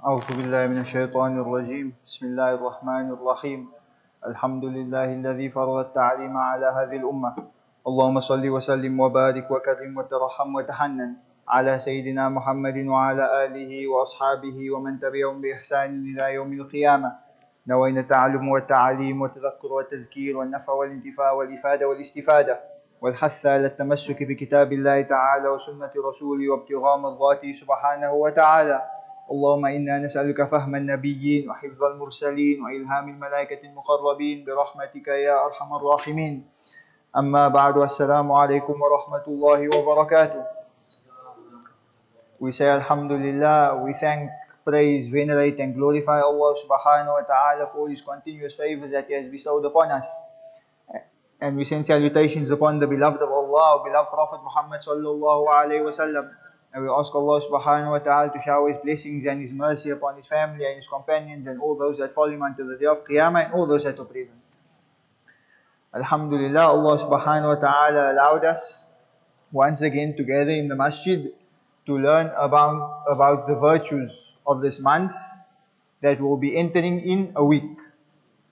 أعوذ بالله من الشيطان الرجيم بسم الله الرحمن الرحيم الحمد لله الذي فرض التعليم على هذه الأمة اللهم صل وسلم وبارك وكرم وترحم وتحنن على سيدنا محمد وعلى آله وأصحابه ومن تبعهم بإحسان إلى يوم القيامة. نوينا التعلم والتعليم والتذكر والتذكير والنفع والانتفاع والإفادة والاستفادة والحث على التمسك بكتاب الله تعالى وسنة رسوله وابتغاء مرضاته سبحانه وتعالى. اللهم إنا نسألك فهم النبيين وحفظ المرسلين وإلهام الملائكة المقربين برحمتك يا أرحم الراحمين. أما بعد والسلام عليكم ورحمة الله وبركاته. We say Alhamdulillah, we thank, praise, venerate and glorify Allah subhanahu wa ta'ala for His continuous favors that He has bestowed upon us. And we send salutations upon the beloved of Allah, beloved Prophet Muhammad sallallahu alayhi wa sallam. And we ask Allah subhanahu wa ta'ala to shower His blessings and His mercy upon His family and His companions and all those that follow Him until the day of Qiyamah and all those that are present. Alhamdulillah, Allah subhanahu wa ta'ala allowed us once again together in the masjid to learn about the virtues of this month that will be entering in a week.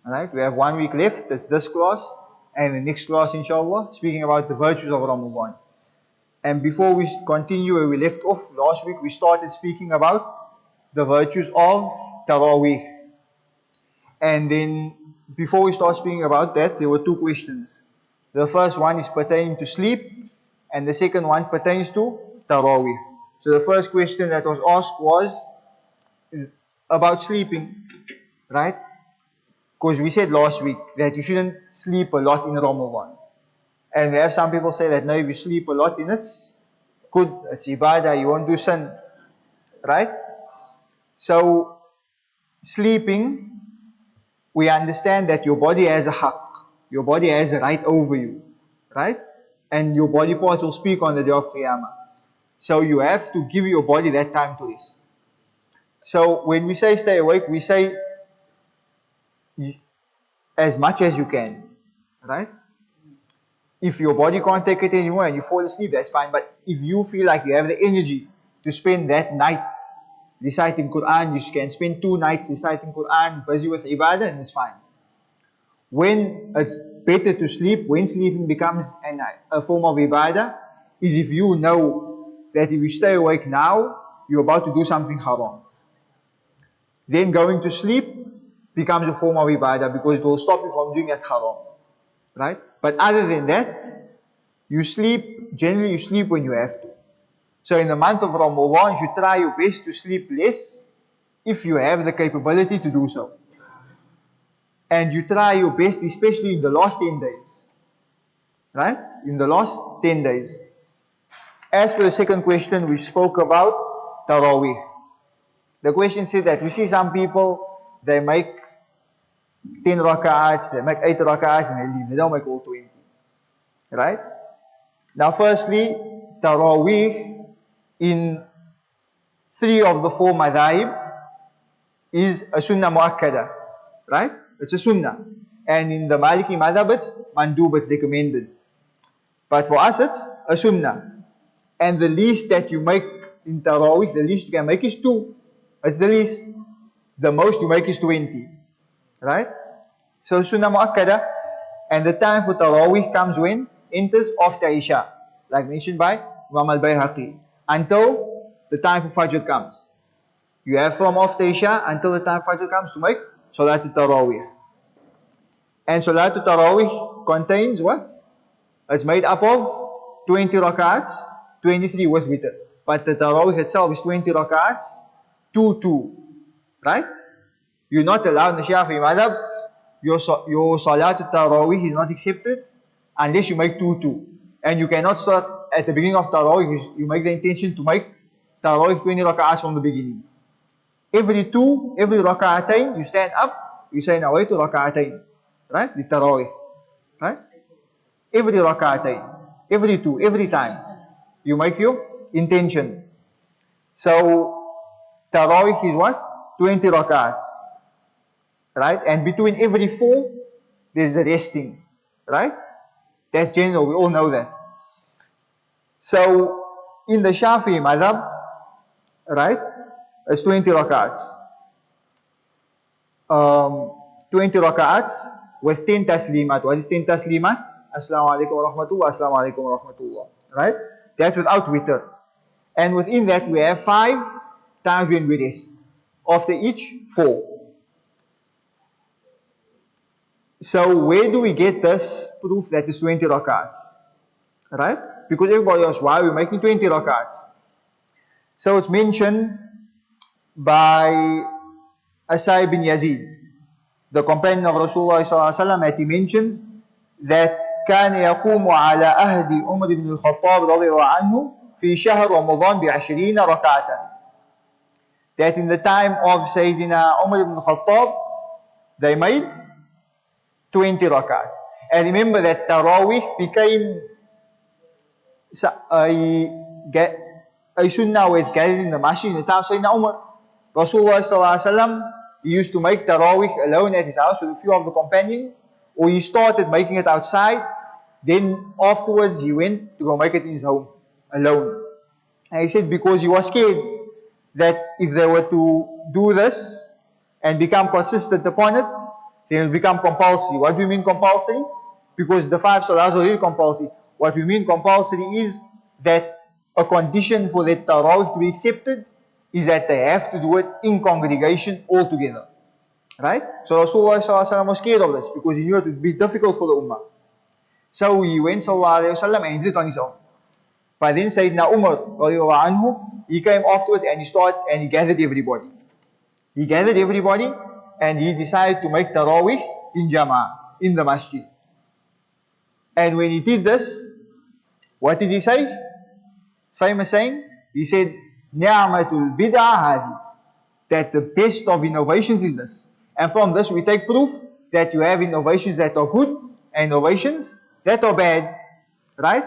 Alright, we have 1 week left, that's this class, and the next class inshallah, speaking about the virtues of Ramadan. And before we continue where we left off, last week we started speaking about the virtues of Taraweeh. And then before we start speaking about that, there were two questions. The first one is pertaining to sleep, and the second one pertains to Taraweeh. So the first question that was asked was about sleeping, right? Because we said last week that you shouldn't sleep a lot in Ramadan. And we have some people say that no, if you sleep a lot in it's good, it's ibadah, you won't do sin, right? So sleeping, we understand that your body has a haqq, your body has a right over you, right? And your body parts will speak on the day of Qiyamah. So you have to give your body that time to rest. So when we say stay awake, we say as much as you can, right? If your body can't take it anymore and you fall asleep, that's fine. But if you feel like you have the energy to spend that night reciting Quran, you can spend 2 nights reciting Quran, busy with ibadah, and it's fine. When it's better to sleep, when sleeping becomes a form of ibadah, is if you know that if you stay awake now, you're about to do something haram. Then going to sleep becomes a form of ibadah because it will stop you from doing that haram. Right? But other than that, you sleep, generally you sleep when you have to. So in the month of Ramadan, you should try your best to sleep less if you have the capability to do so. And you try your best, especially in the last 10 days. Right? In the last 10 days. As for the second question, we spoke about Taraweeh. The question said that we see some people, they make 10 rak'ats, they make 8 rak'ats and they leave. They don't make all 20. Right? Now firstly, Taraweeh in 3 of the 4 madhahib is a sunnah mu'akkada. Right? It's a sunnah. And in the Maliki madhab it's mandub, it's recommended. But for us it's a sunnah. And the least that you make in Taraweeh, the least you can make is 2. It's the least. The most you make is 20. Right? So sunnah mu'akkada. And the time for Taraweeh comes when? Enters after Isha. Like mentioned by Imam al-Bayhaqi. Until the time for Fajr comes. You have from after Isha until the time Fajr comes to make Salatul Taraweeh. And Salatul Taraweeh contains what? It's made up of 20 rak'ats, 23 with witr. But the Taraweeh itself is 20 rak'ats, 2. Right? You're not allowed in the Shafi'i madhab, your Salatul Taraweeh is not accepted unless you make 2. And you cannot start at the beginning of Taraweeh, you make the intention to make Taraweeh 20 rak'ats from the beginning. Every rak'atain, you stand up, you say nawaitu rak'atain. Right? The Taraweeh. Right? Every rak'atain, every 2, every time, you make your intention. So, Taraweeh is what? 20 rak'ats. Right? And between every 4, there's a resting. Right? That's general, we all know that. So, in the Shafi'i madhab, right, it's 20 rak'ats. 20 raka'ats with 10 taslimat. What is 10 taslimat? Assalamu alaikum wa rahmatullah, assalamu alaikum wa rahmatullah. Right? That's without witr. And within that we have 5 times when we rest. After each, 4. So where do we get this proof that it's 20 rak'ats? Right? Because everybody asks, why are we making 20 rak'ats? So it's mentioned by Asai bin Yazid, the companion of Rasulullah ﷺ, that he mentions that كان يقوم على أهد عمر بن الخطاب رضي الله عنه في شهر رمضان ب20 ركعة. That in the time of Sayyidina Umar ibn Khattab, they made 20 rakats. And remember that Taraweeh became a sunnah was gathered in the masjid in the time of Sayyidina Umar. Rasulullah ﷺ, he used to make Taraweeh alone at his house with a few of the companions, or he started making it outside, then afterwards he went to go make it in his home alone. And he said because he was scared that if they were to do this and become consistent upon it, then it will become compulsory. What do we mean compulsory? Because the 5 salahs are really compulsory. What we mean compulsory is that a condition for that Taraweeh to be accepted is that they have to do it in congregation altogether. Right? So Rasulullah ﷺ was scared of this because he knew it would be difficult for the Ummah. So he went ﷺ and he did it on his own. But then Sayyidina Umar radiallahu anhu, he came afterwards and he gathered everybody. He gathered everybody and he decided to make Taraweeh in Jama'ah, in the masjid. And when he did this, what did he say? Famous saying, he said, Ni'matul bid'ah hadi, that the best of innovations is this. And from this we take proof that you have innovations that are good and innovations that are bad. Right?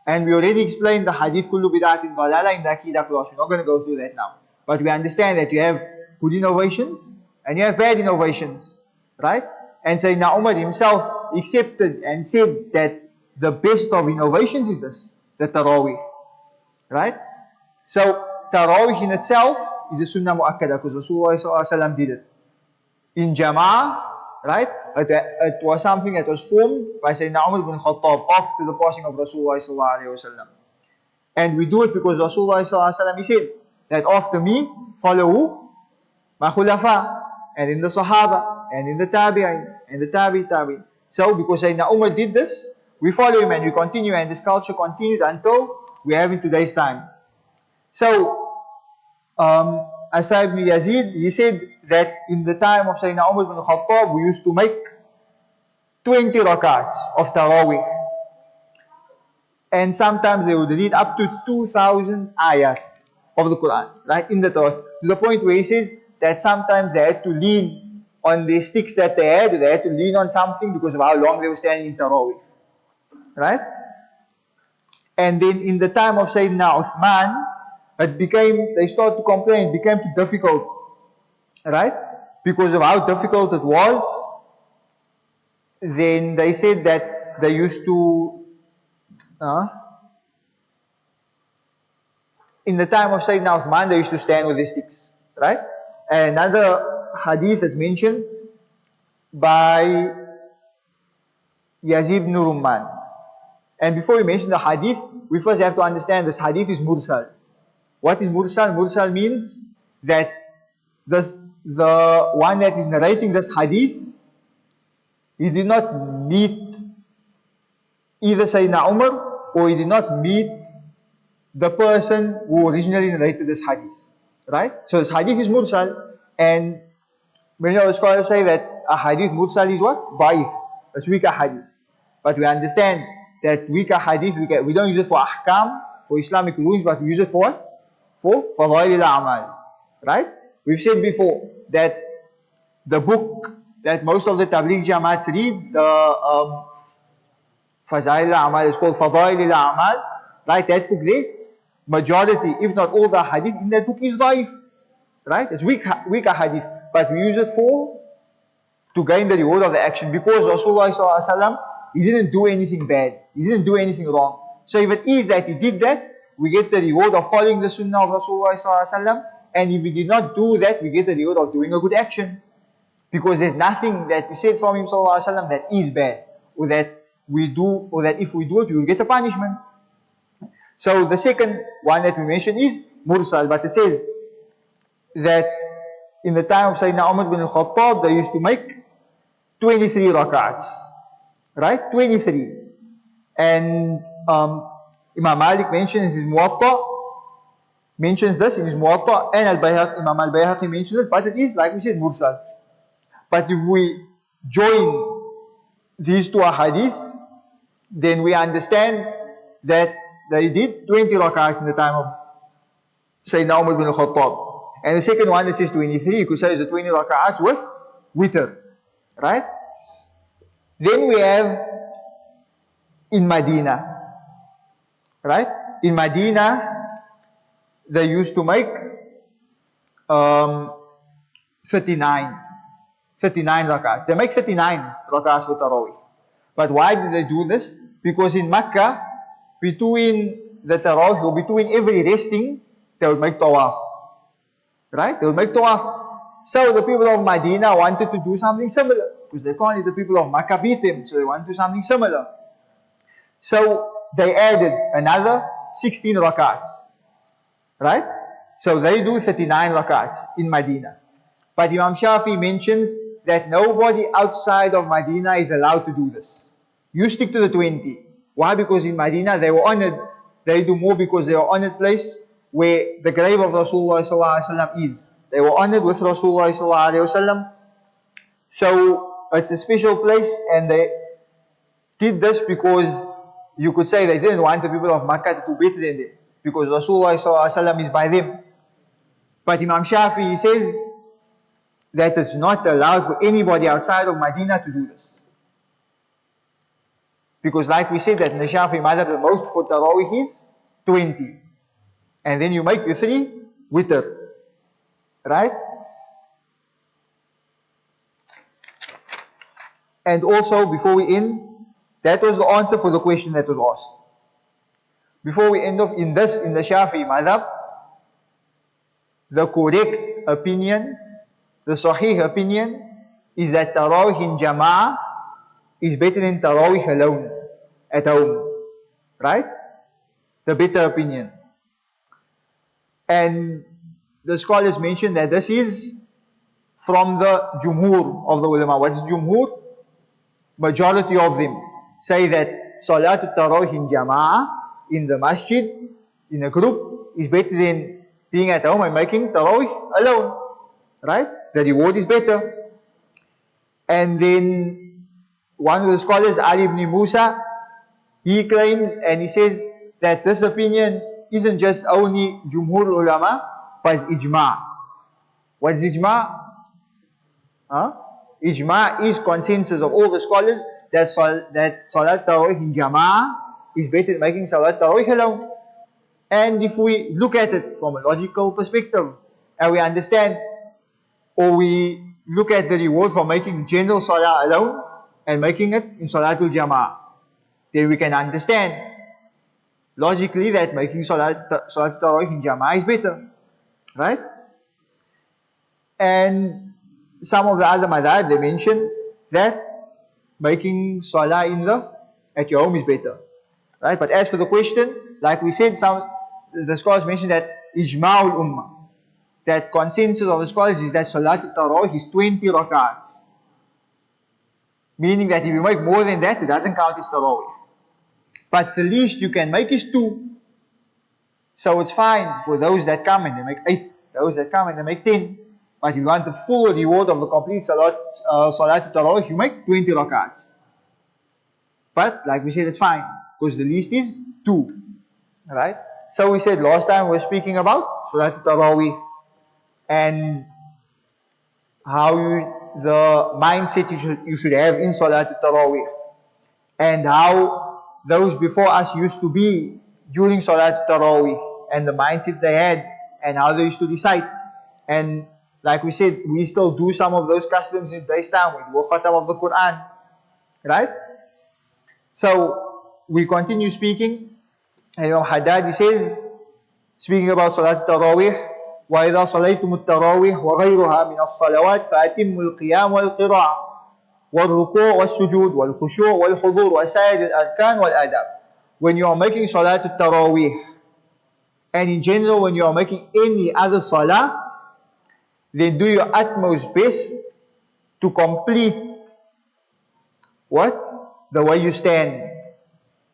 And we already explained the hadith kullu bid'atin dalala in the Aqidah class. We're not going to go through that now. But we understand that you have good innovations and you have bad innovations. Right? And Sayyidina Umar himself accepted and said that the best of innovations is this, the Taraweeh. Right? So Taraweeh in itself is a sunnah mu'akkada because Rasulullah ﷺ did it. In Jama'ah, right? It was something that was formed by Sayyidina Umar ibn Khattab after the passing of Rasulullah ﷺ. And we do it because Rasulullah ﷺ, he said that after me, follow who? My khulafa, and in the Sahaba, and in the Tabi'in, and the Tabi'in. So because Sayyidina Umar did this, we follow him and we continue, and this culture continued until we have in today's time. So, Asai ibn Yazid, he said that in the time of Sayyidina Umar ibn Khattab, we used to make 20 rakats of Taraweeh. And sometimes they would read up to 2,000 ayat of the Quran, right, in the Taraweeh. To the point where he says that sometimes they had to lean on the sticks that they had to lean on something because of how long they were standing in Taraweeh. Right? And then in the time of Sayyidina Uthman, they started to complain, it became too difficult. Right? Because of how difficult it was, then they said that they used to, in the time of Sayyidina Uthman, they used to stand with the sticks. Right? And another hadith is mentioned by Yazid ibn Rumman. And before we mention the hadith, we first have to understand this hadith is mursal. What is mursal? Mursal means that the one that is narrating this hadith, he did not meet either Sayyidina Umar or he did not meet the person who originally narrated this hadith. Right? So this hadith is mursal, and many of the scholars say that a hadith mursal is what? Da'if. It's weaker hadith. But we understand that weaker hadith, we don't use it for ahkam, for Islamic rulings, but we use it for what? For fadail al-a'mal. Right? We've said before that the book that most of the Tabligh Jamaats read, the Fazail al-a'mal, is called Fadail al-a'mal. Right? That book there, majority, if not all the hadith in that book is da'if. Right? It's weaker hadith. But we use it to gain the reward of the action, because Rasulullah ﷺ, he didn't do anything bad. He didn't do anything wrong. So if it is that he did that, we get the reward of following the sunnah of Rasulullah ﷺ. And if we did not do that, we get the reward of doing a good action. Because there's nothing that is said from him sallallahu alaihi wasallam that is bad, or that we do, or that if we do it, we will get a punishment. So the second one that we mentioned is mursal, but it says that in the time of Sayyidina Umar bin al-Khattab, they used to make 23 rak'ats, right? 23. And Imam Malik mentions in his Muwatta, mentions this in his Muwatta, and Imam al-Bayhaqi mentions it, but it is, like we said, mursal. But if we join these two hadith, then we understand that they did 20 rak'ahs in the time of Sayyidina Umar bin al-Khattab. And the second one that says 23, you could say is the 20 rak'ahs with witr. Right? Then we have in Medina. Right? In Medina, they used to make 39 rak'ahs. They make 39 rak'ahs for Tarawih. But why did they do this? Because in Mecca, between the Tarawih, or between every resting, they would make tawaf. Right? They would make tawaf. So the people of Medina wanted to do something similar, because they can't let the people of Mecca beat them, so they want to do something similar. So they added another 16 rak'ahs. Right? So they do 39 rak'ahs in Medina. But Imam Shafi mentions that nobody outside of Medina is allowed to do this. You stick to the 20. Why? Because in Medina they were honored. They do more because they are honored place where the grave of Rasulullah sallallahu alaihi wasallam is. They were honored with Rasulullah sallallahu alaihi wasallam. So it's a special place, and they did this because you could say they didn't want the people of Makkah to do better than them, because Rasulullah sallallahu alaihi wasallam is by them. But Imam Shafi says that it's not allowed for anybody outside of Medina to do this. Because like we said, that in the Shafi madhab, the most for Tarawih is 20. And then you make your 3 witr. Right? And also, before we end, that was the answer for the question that was asked. Before we end off in the Shafi madhab, the correct opinion, the Sahih opinion, is that Tarawih in Jama'ah is better than Tarawih alone, at home. Right? The better opinion. And the scholars mention that this is from the Jumhur of the ulama. What's Jumhur? Majority of them say that Salatul Tarawih in Jama'ah, in the masjid, in a group, is better than being at home and making Tarawih alone. Right? The reward is better. And then one of the scholars, Ali ibn Musa, he claims and he says that this opinion isn't just only Jumhur ulama, but it's ijma'. What is ijma'? Ijma' is consensus of all the scholars that Salat Tarawih in Jama'ah is better than making Salat Tarawih alone. And if we look at it from a logical perspective, and we understand, or we look at the reward for making general Salah alone and making it in Salatul Jama'ah, then we can understand logically that making Salat Tarawih in Jama'ah is better. Right? And some of the other madhab, they mention that making Salah at your home is better. Right? But as for the question, like we said, the scholars mentioned that Ijma'ul Ummah, that consensus of the scholars is that Salatul Tarawih is 20 rak'ahs. Meaning that if you make more than that, it doesn't count as Tarawih. But the least you can make is 2. So it's fine for those that come and they make 8, those that come and they make 10. But if you want the full reward of the complete Salatul Tarawih, you make 20 rak'ahs. But like we said, it's fine, because the least is 2. Right? So we said last time we were speaking about Salatul Tarawih and how the mindset you should have in Salatul Tarawih, and how those before us used to be during Salatul Tarawih, and the mindset they had, and how they used to recite. And like we said, we still do some of those customs in today's time. We do khatam of the Quran. Right? So we continue speaking. And Haddad says, speaking about Salatul Tarawih, وإذا صليتم التراويح وغيرها من الصلوات فأتموا القيام والقراءة والركوع والسجود والخشوع والحضور وسائر الأركان والآداب. When you are making Salat al-Tarawih, and in general when you are making any other Salah, then do your utmost best to complete what? The way you stand.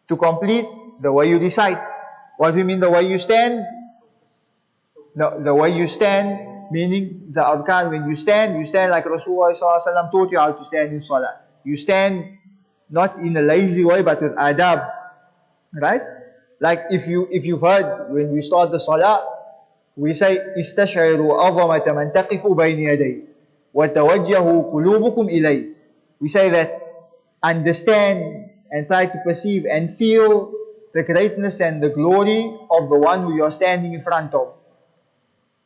To complete the way you recite. What do you mean the way you stand? The way you stand, meaning the arkan. When you stand like Rasulullah ﷺ taught you how to stand in Salah. You stand not in a lazy way but with adab. Right? Like if you've heard when we start the Salah, we say استشعروا عظمة من تقف بين يدي وتوجهوا قلوبكم إليه. We say that understand and try to perceive and feel the greatness and the glory of the one who you are standing in front of.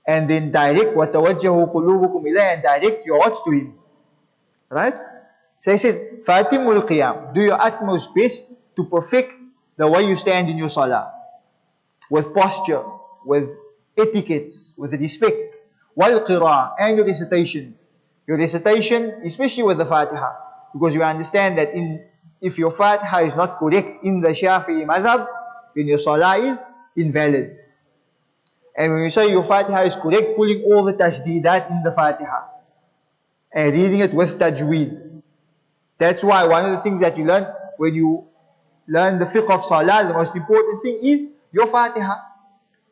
And then direct وتوجهوا قلوبكم إليه, and direct your hearts to him. Right? So he says فَأَتِمُّ الْقِيَامِ. Do your utmost best to perfect the way you stand in your Salah. With posture, with etiquettes, with respect. وَالْقِرَاءِ, and your recitation. Your recitation, especially with the Fatiha. Because you understand that if your Fatiha is not correct in the Shafi'i madhab, then your Salah is invalid. And when you say your Fatiha is correct, pulling all the tajdeedat in the Fatiha and reading it with tajweed. That's why one of the things that you learn when you learn the fiqh of Salah, the most important thing is your Fatiha.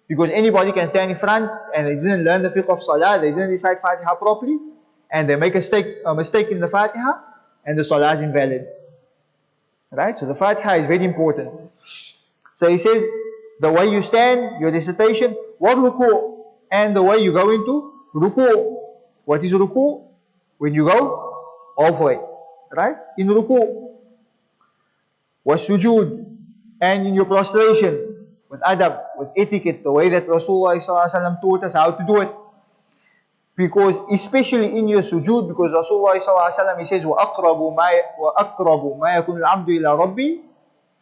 Because anybody can stand in front and they didn't learn the fiqh of Salah, they didn't recite Fatiha properly, and they make a mistake in the Fatiha, and the Salah is invalid. Right? So the Fatiha is very important. So he says, the way you stand, your recitation, what ruku, and the way you go into ruku. What is ruku? When you go halfway. Right? In ruku. Was sujood, and in your prostration, with adab, with etiquette, the way that Rasulullah ﷺ taught us how to do it. Because especially in your sujood, because Rasulullah ﷺ, he says, وَأَقْرَبُ مَا يَكُنُ الْعَبْدُ إِلَىٰ رَبِّي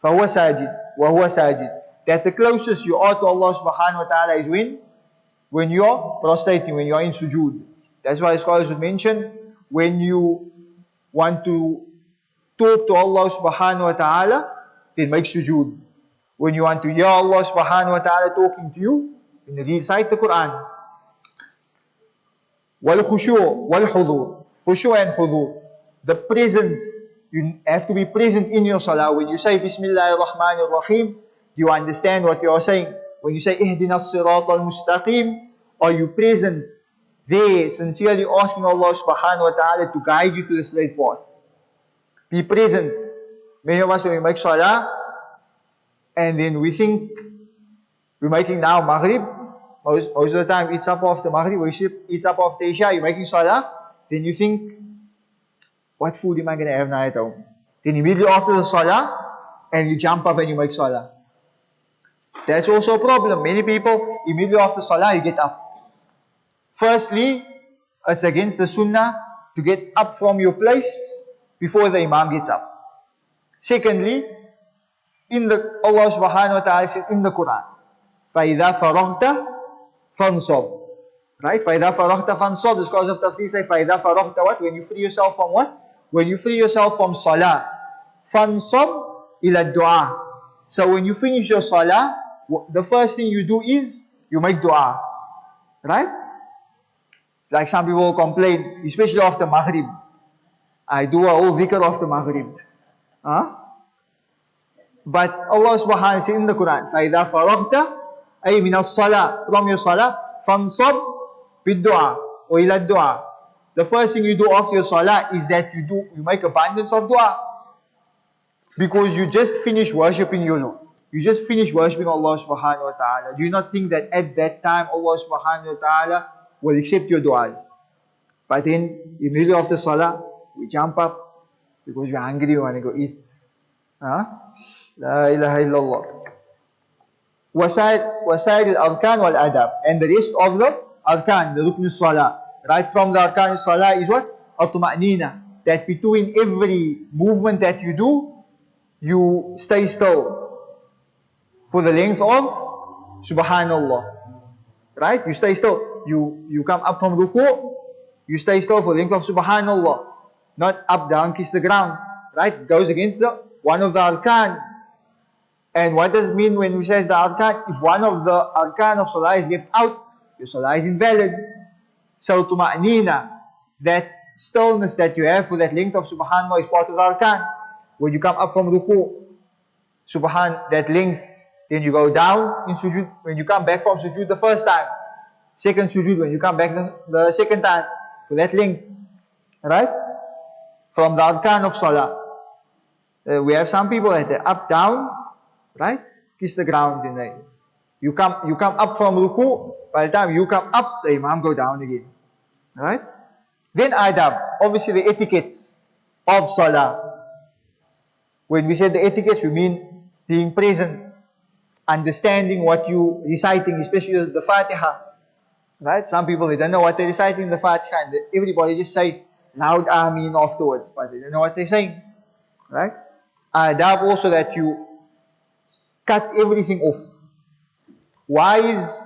فَهُوَ سَاجِدٌ وَهُوَ سَاجِدٌ. That the closest you are to Allah subhanahu wa ta'ala is when you are prostrating, when you are in sujood. That's why scholars would mention, when you want to talk to Allah subhanahu wa ta'ala, then make sujood. When you want to hear Allah subhanahu wa ta'ala talking to you, then recite the Quran. وَالْخُشُوعُ وَالْحُضُورُ. Khushu' and hudur. The presence, you have to be present in your salah. When you say Bismillah ar-Rahman ar-Rahim, do you understand what you are saying? When you say Ihdina as-Sirat al-Mustaqim, are you present there, sincerely asking Allah subhanahu wa ta'ala to guide you to the straight path? Be present. Many of us, when we make salah, and then we think we're making now Maghrib, most of the time it's up after Maghrib, or it's up after Isha, you're making salah, then you think, what food am I going to have now at home? Then immediately after the salah, and you jump up and you make salah. That's also a problem. Many people, immediately after salah, you get up. Firstly, it's against the sunnah to get up from your place before the imam gets up. Secondly, Allah subhanahu wa ta'ala says in the Quran, فَإِذَا فَرَغْتَ فَانْصَبْ. Right? فَإِذَا فَرَغْتَ فَانْصَبْ. The scholars of tafsir say, فَإِذَا فَرَغْتَ what? When you free yourself from what? When you free yourself from salah. فَانْصَبْ إِلَى الدُّعَى. So when you finish your salah, the first thing you do is, you make dua. Right? Like some people will complain, especially after Maghrib. I do a whole dhikr after Maghrib. Huh? But Allah subhanahu wa ta'ala says in the Quran, فَإِذَا فَرَغْتَ أي مِنَ الصَّلَاةِ, from your salah, فَانْصَبْ بِالدُّعَى or إِلَى الدُّعَى. The first thing you do after your salah is that you make abundance of dua. Because you just finished worshipping your Lord. You just finished worshipping Allah subhanahu wa ta'ala. Do you not think that at that time Allah subhanahu wa ta'ala will accept your du'as? But then, immediately after salah, we jump up because we're hungry, we want to go eat. Huh? La ilaha illallah. Wasaid al-arkan wal-adab. And the rest of the arkan, the rukn salah. Right from the arkan salah is what? At-tuma'nina. That between every movement that you do, you stay still for the length of Subhanallah. Right? You stay still. you come up from ruku, you stay still for the length of subhanallah, not up, down, kiss the ground, right? It goes against the one of the arkan. And what does it mean when we say the arkan? If one of the arkan of salah is left out, your salah is invalid. So tuma'nina, that stillness that you have for that length of subhanallah is part of the arkan. When you come up from ruku, subhan, that length, then you go down in sujood. When you come back from sujood the first time, second sujood, when you come back the second time, for that length, right? From the arkan of salah. We have some people that are up, down, right? Kiss the ground. Then you come up from ruku. By the time you come up, the imam go down again, right? Then adab, obviously the etiquettes of salah. When we say the etiquettes, we mean being present, understanding what you reciting, especially the Fatiha, right? Some people, they don't know what they're reciting in the Fatiha, and everybody just say loud Ameen afterwards, but they don't know what they're saying, right? Adab also that you cut everything off. Why is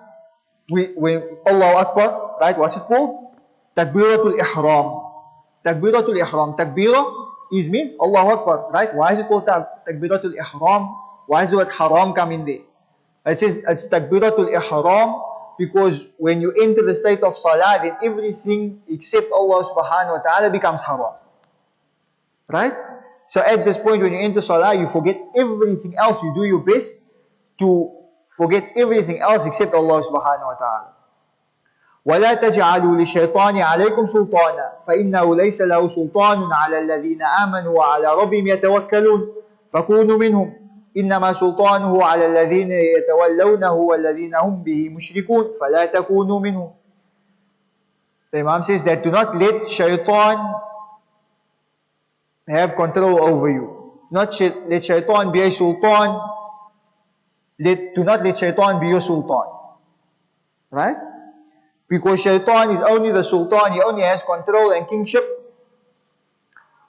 when Allahu Akbar, right? What's it called? Takbiratul Ihram. Takbiratul Ihram. Takbirah means Allahu Akbar, right? Why is it called Takbiratul Ihram? Why does the word haram come in there? It says it's Takbiratul Ihram because when you enter the state of salah, then everything except Allah subhanahu wa ta'ala becomes haram. Right? So at this point when you enter salah, you forget everything else. You do your best to forget everything else except Allah subhanahu wa ta'ala. وَلَا تَجْعَلُوا لِلشَّيْطَانِ عَلَيْكُمْ سُلْطَانًا فَإِنَّهُ لَيْسَ لَهُ سُلْطَانٌ عَلَى الَّذِينَ آمَنُوا وَعَلَى رَبِّهِمْ يَتَوَكَّلُونَ فَكُونُوا مِنْهُمْ إِنَّمَا سُلْطَانُهُ عَلَى الَّذِينَ يَتَوَلَّوْنَهُ وَالَّذِينَ هُمْ بِهِ مُشْرِكُونَ فَلَا تَكُونُوا مِنْهُمْ. The Imam says that do not let shaitan have control over you. Not let shaitan be a sultan. Do not let shaitan be your sultan. Right? Because shaitan is only the sultan. He only has control and kingship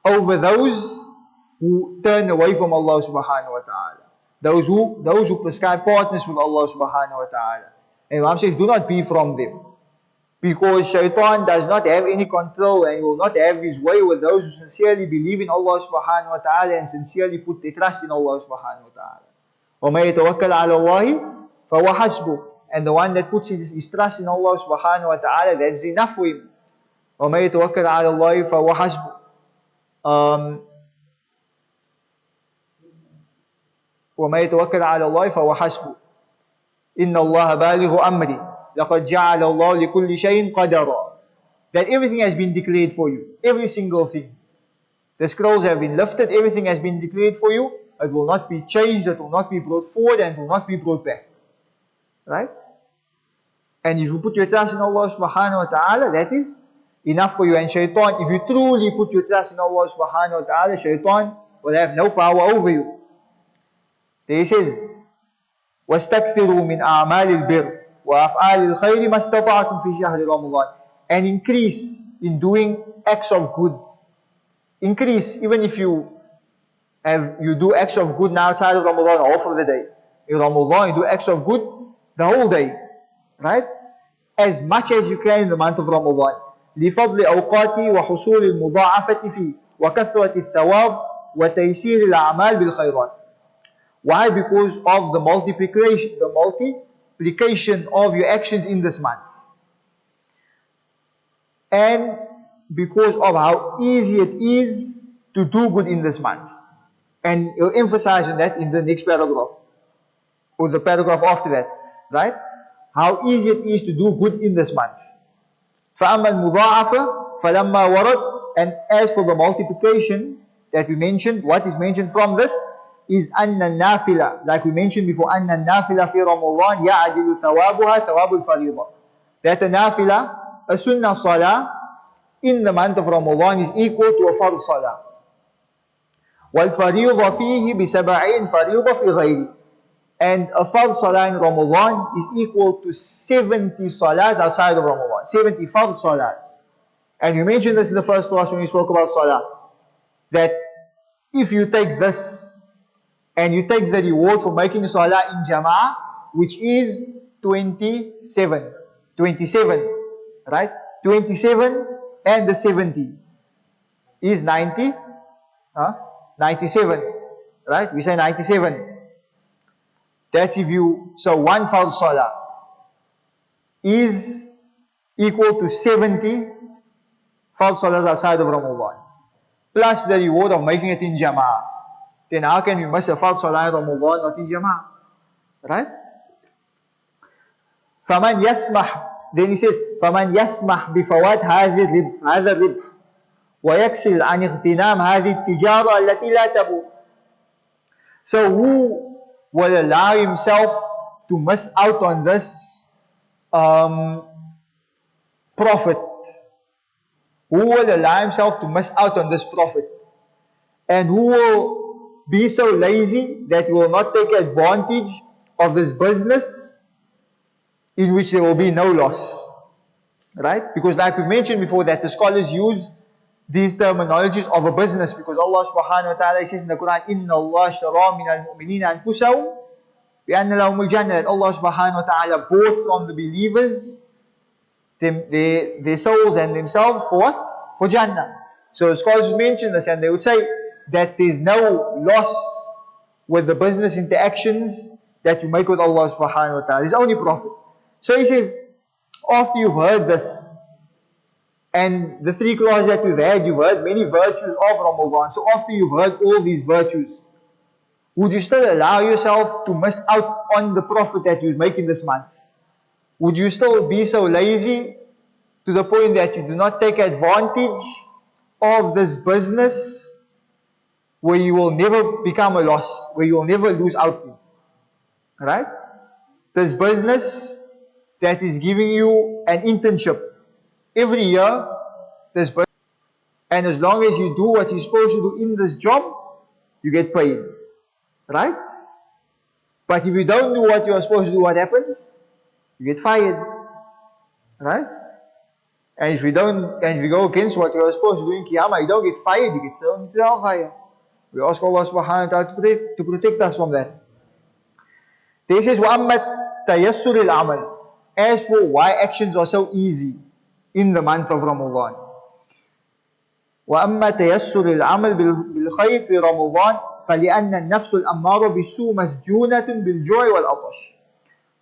over those who turn away from Allah subhanahu wa ta'ala. Those who prescribe partners with Allah subhanahu wa ta'ala. And Imam says, do not be from them. Because shaitan does not have any control and will not have his way with those who sincerely believe in Allah subhanahu wa ta'ala and sincerely put their trust in Allah subhanahu wa ta'ala. وَمَا يَتَوَكَّلْ عَلَى اللَّهِ فَهُوَ حَسْبُهُ. And the one that puts his trust in Allah subhanahu wa ta'ala, that's enough for him. وَمَا يَتَوَكَّلْ عَلَى اللَّهِ فَهُوَ حَسْبُهُ. وَمَا يَتَوَكَّلْ عَلَى اللَّهِ فَهُوَ حَسْبُهُ. إِنَّ اللَّهَ بَالِغُ أَمْرِهِ لَقَدْ جَعَلَ اللَّهُ لِكُلِّ شَيْءٍ قَدَرًا. That everything has been declared for you. Every single thing. The scrolls have been lifted. Everything has been declared for you. It will not be changed. It will not be brought forward and it will not be brought back. Right? And if you put your trust in Allah subhanahu wa ta'ala, that is enough for you. And shaitan, if you truly put your trust in Allah subhanahu wa ta'ala, shaitan will have no power over you. He says, وَاسْتَكْثِرُوا مِنْ أَعْمَالِ الْبِرِّ وَأَفْعَالِ الْخَيْرِ مَا اسْتَطَعْتُمْ فِي شَهْرِ رَمَضَانِ. And increase in doing acts of good. Increase, even if you do acts of good now outside of Ramadan, half of the day. In Ramadan, you do acts of good the whole day. Right? As much as you can in the month of Ramadan. لِفَضْلِ أَوْقَاتِ وَحُصُولِ الْمُضَاعَفَةِ فِي وَكَثْرَةِ الثَّوَابِ وَتَيْسِيرِ الْأَعْمَالِ بِالْخَيْرَاتِ. Why? Because of the multiplication of your actions in this month. And because of how easy it is to do good in this month. And he'll emphasize on that in the next paragraph. Or the paragraph after that. Right? How easy it is to do good in this month. فَأَمَّا الْمُضَاعَفَ فَلَمَّا وَرَدْ. And as for the multiplication that we mentioned, what is mentioned from this is أَنَّ النَّافِلَ. Like we mentioned before, أَنَّ النَّافِلَ فِي رَمَضَانِ يَعْدِلُ ثَوَابُهَا ثَوَابُ الْفَرِيضَةِ. That a nafila, a sunnah salah, in the month of Ramadan is equal to a fard salah. وَالْفَرِيضَ فِيهِ بِسَبَعِينَ فَرِيضَ فِي غَيْرِ. And a fard salah in Ramadan is equal to 70 salahs outside of Ramadan. 70 fard salahs. And you mentioned this in the first class when we spoke about salah. That if you take this and you take the reward for making salah in jama'ah, which is 27. right? 27 and the 70 is 90, 97, right? We say 97. That's if you, so one fard salah is equal to 70 fard salahs outside of Ramadan, plus the reward of making it in Jama'ah. Then how can we miss a fard salah in Ramadan not in Jama'ah? Right? فَمَنْ يَسْمَحْ, then he says, فَمَنْ يَسْمَحْ بِفَوَاتِ هَذَا الرِّبْحِ وَيَكْسِلْ عَنْ اغْتِنَامِ هَذِهِ التِّجَارَةِ الَّتِي لَا تَبُورُ. So who will allow himself to miss out on this profit? Who will allow himself to miss out on this profit? And who will be so lazy that he will not take advantage of this business in which there will be no loss? Right? Because like we mentioned before, that the scholars use these terminologies of a business, because Allah subhanahu wa ta'ala says in the Quran, إِنَّ اللَّهَ اشْتَرَى مِنَ الْمُؤْمِنِينَ أَنفُسَهُمْ بِأَنَّ لَهُمُ الْجَنَّةِ, that Allah subhanahu wa ta'ala bought from the believers their souls and themselves for what? For Jannah. So scholars would mention this, and they would say that there's no loss with the business interactions that you make with Allah subhanahu wa ta'ala. There's only profit. So he says, after you've heard this, and the three classes that we've had, you've heard many virtues of Ramadan. So after you've heard all these virtues, would you still allow yourself to miss out on the profit that you make in this month? Would you still be so lazy to the point that you do not take advantage of this business where you will never become a loss, where you will never lose out in? Right? This business that is giving you an internship. Every year, this business, and as long as you do what you're supposed to do in this job, you get paid. Right? But if you don't do what you are supposed to do, what happens? You get fired. Right? And if you go against what you are supposed to do in Qiyamah, you don't get fired, you get thrown into the hellfire. We ask Allah subhanahu wa ta'ala to protect us from that. He says, وَأَمَّا تَيَسُّرِ الْعَمَلِ, as for why actions are so easy in the month of Ramadan. وَأَمَّا تَيَسُّرِ الْعَمَلِ بِالْخَيْرِ فِي رَمَضَانِ فَلِأَنَّ النَّفْسُ الْأَمَّارَةُ بِالسُّوءِ مَسْجُونَةٌ بِالْجُوعِ وَالْعَطَشِ.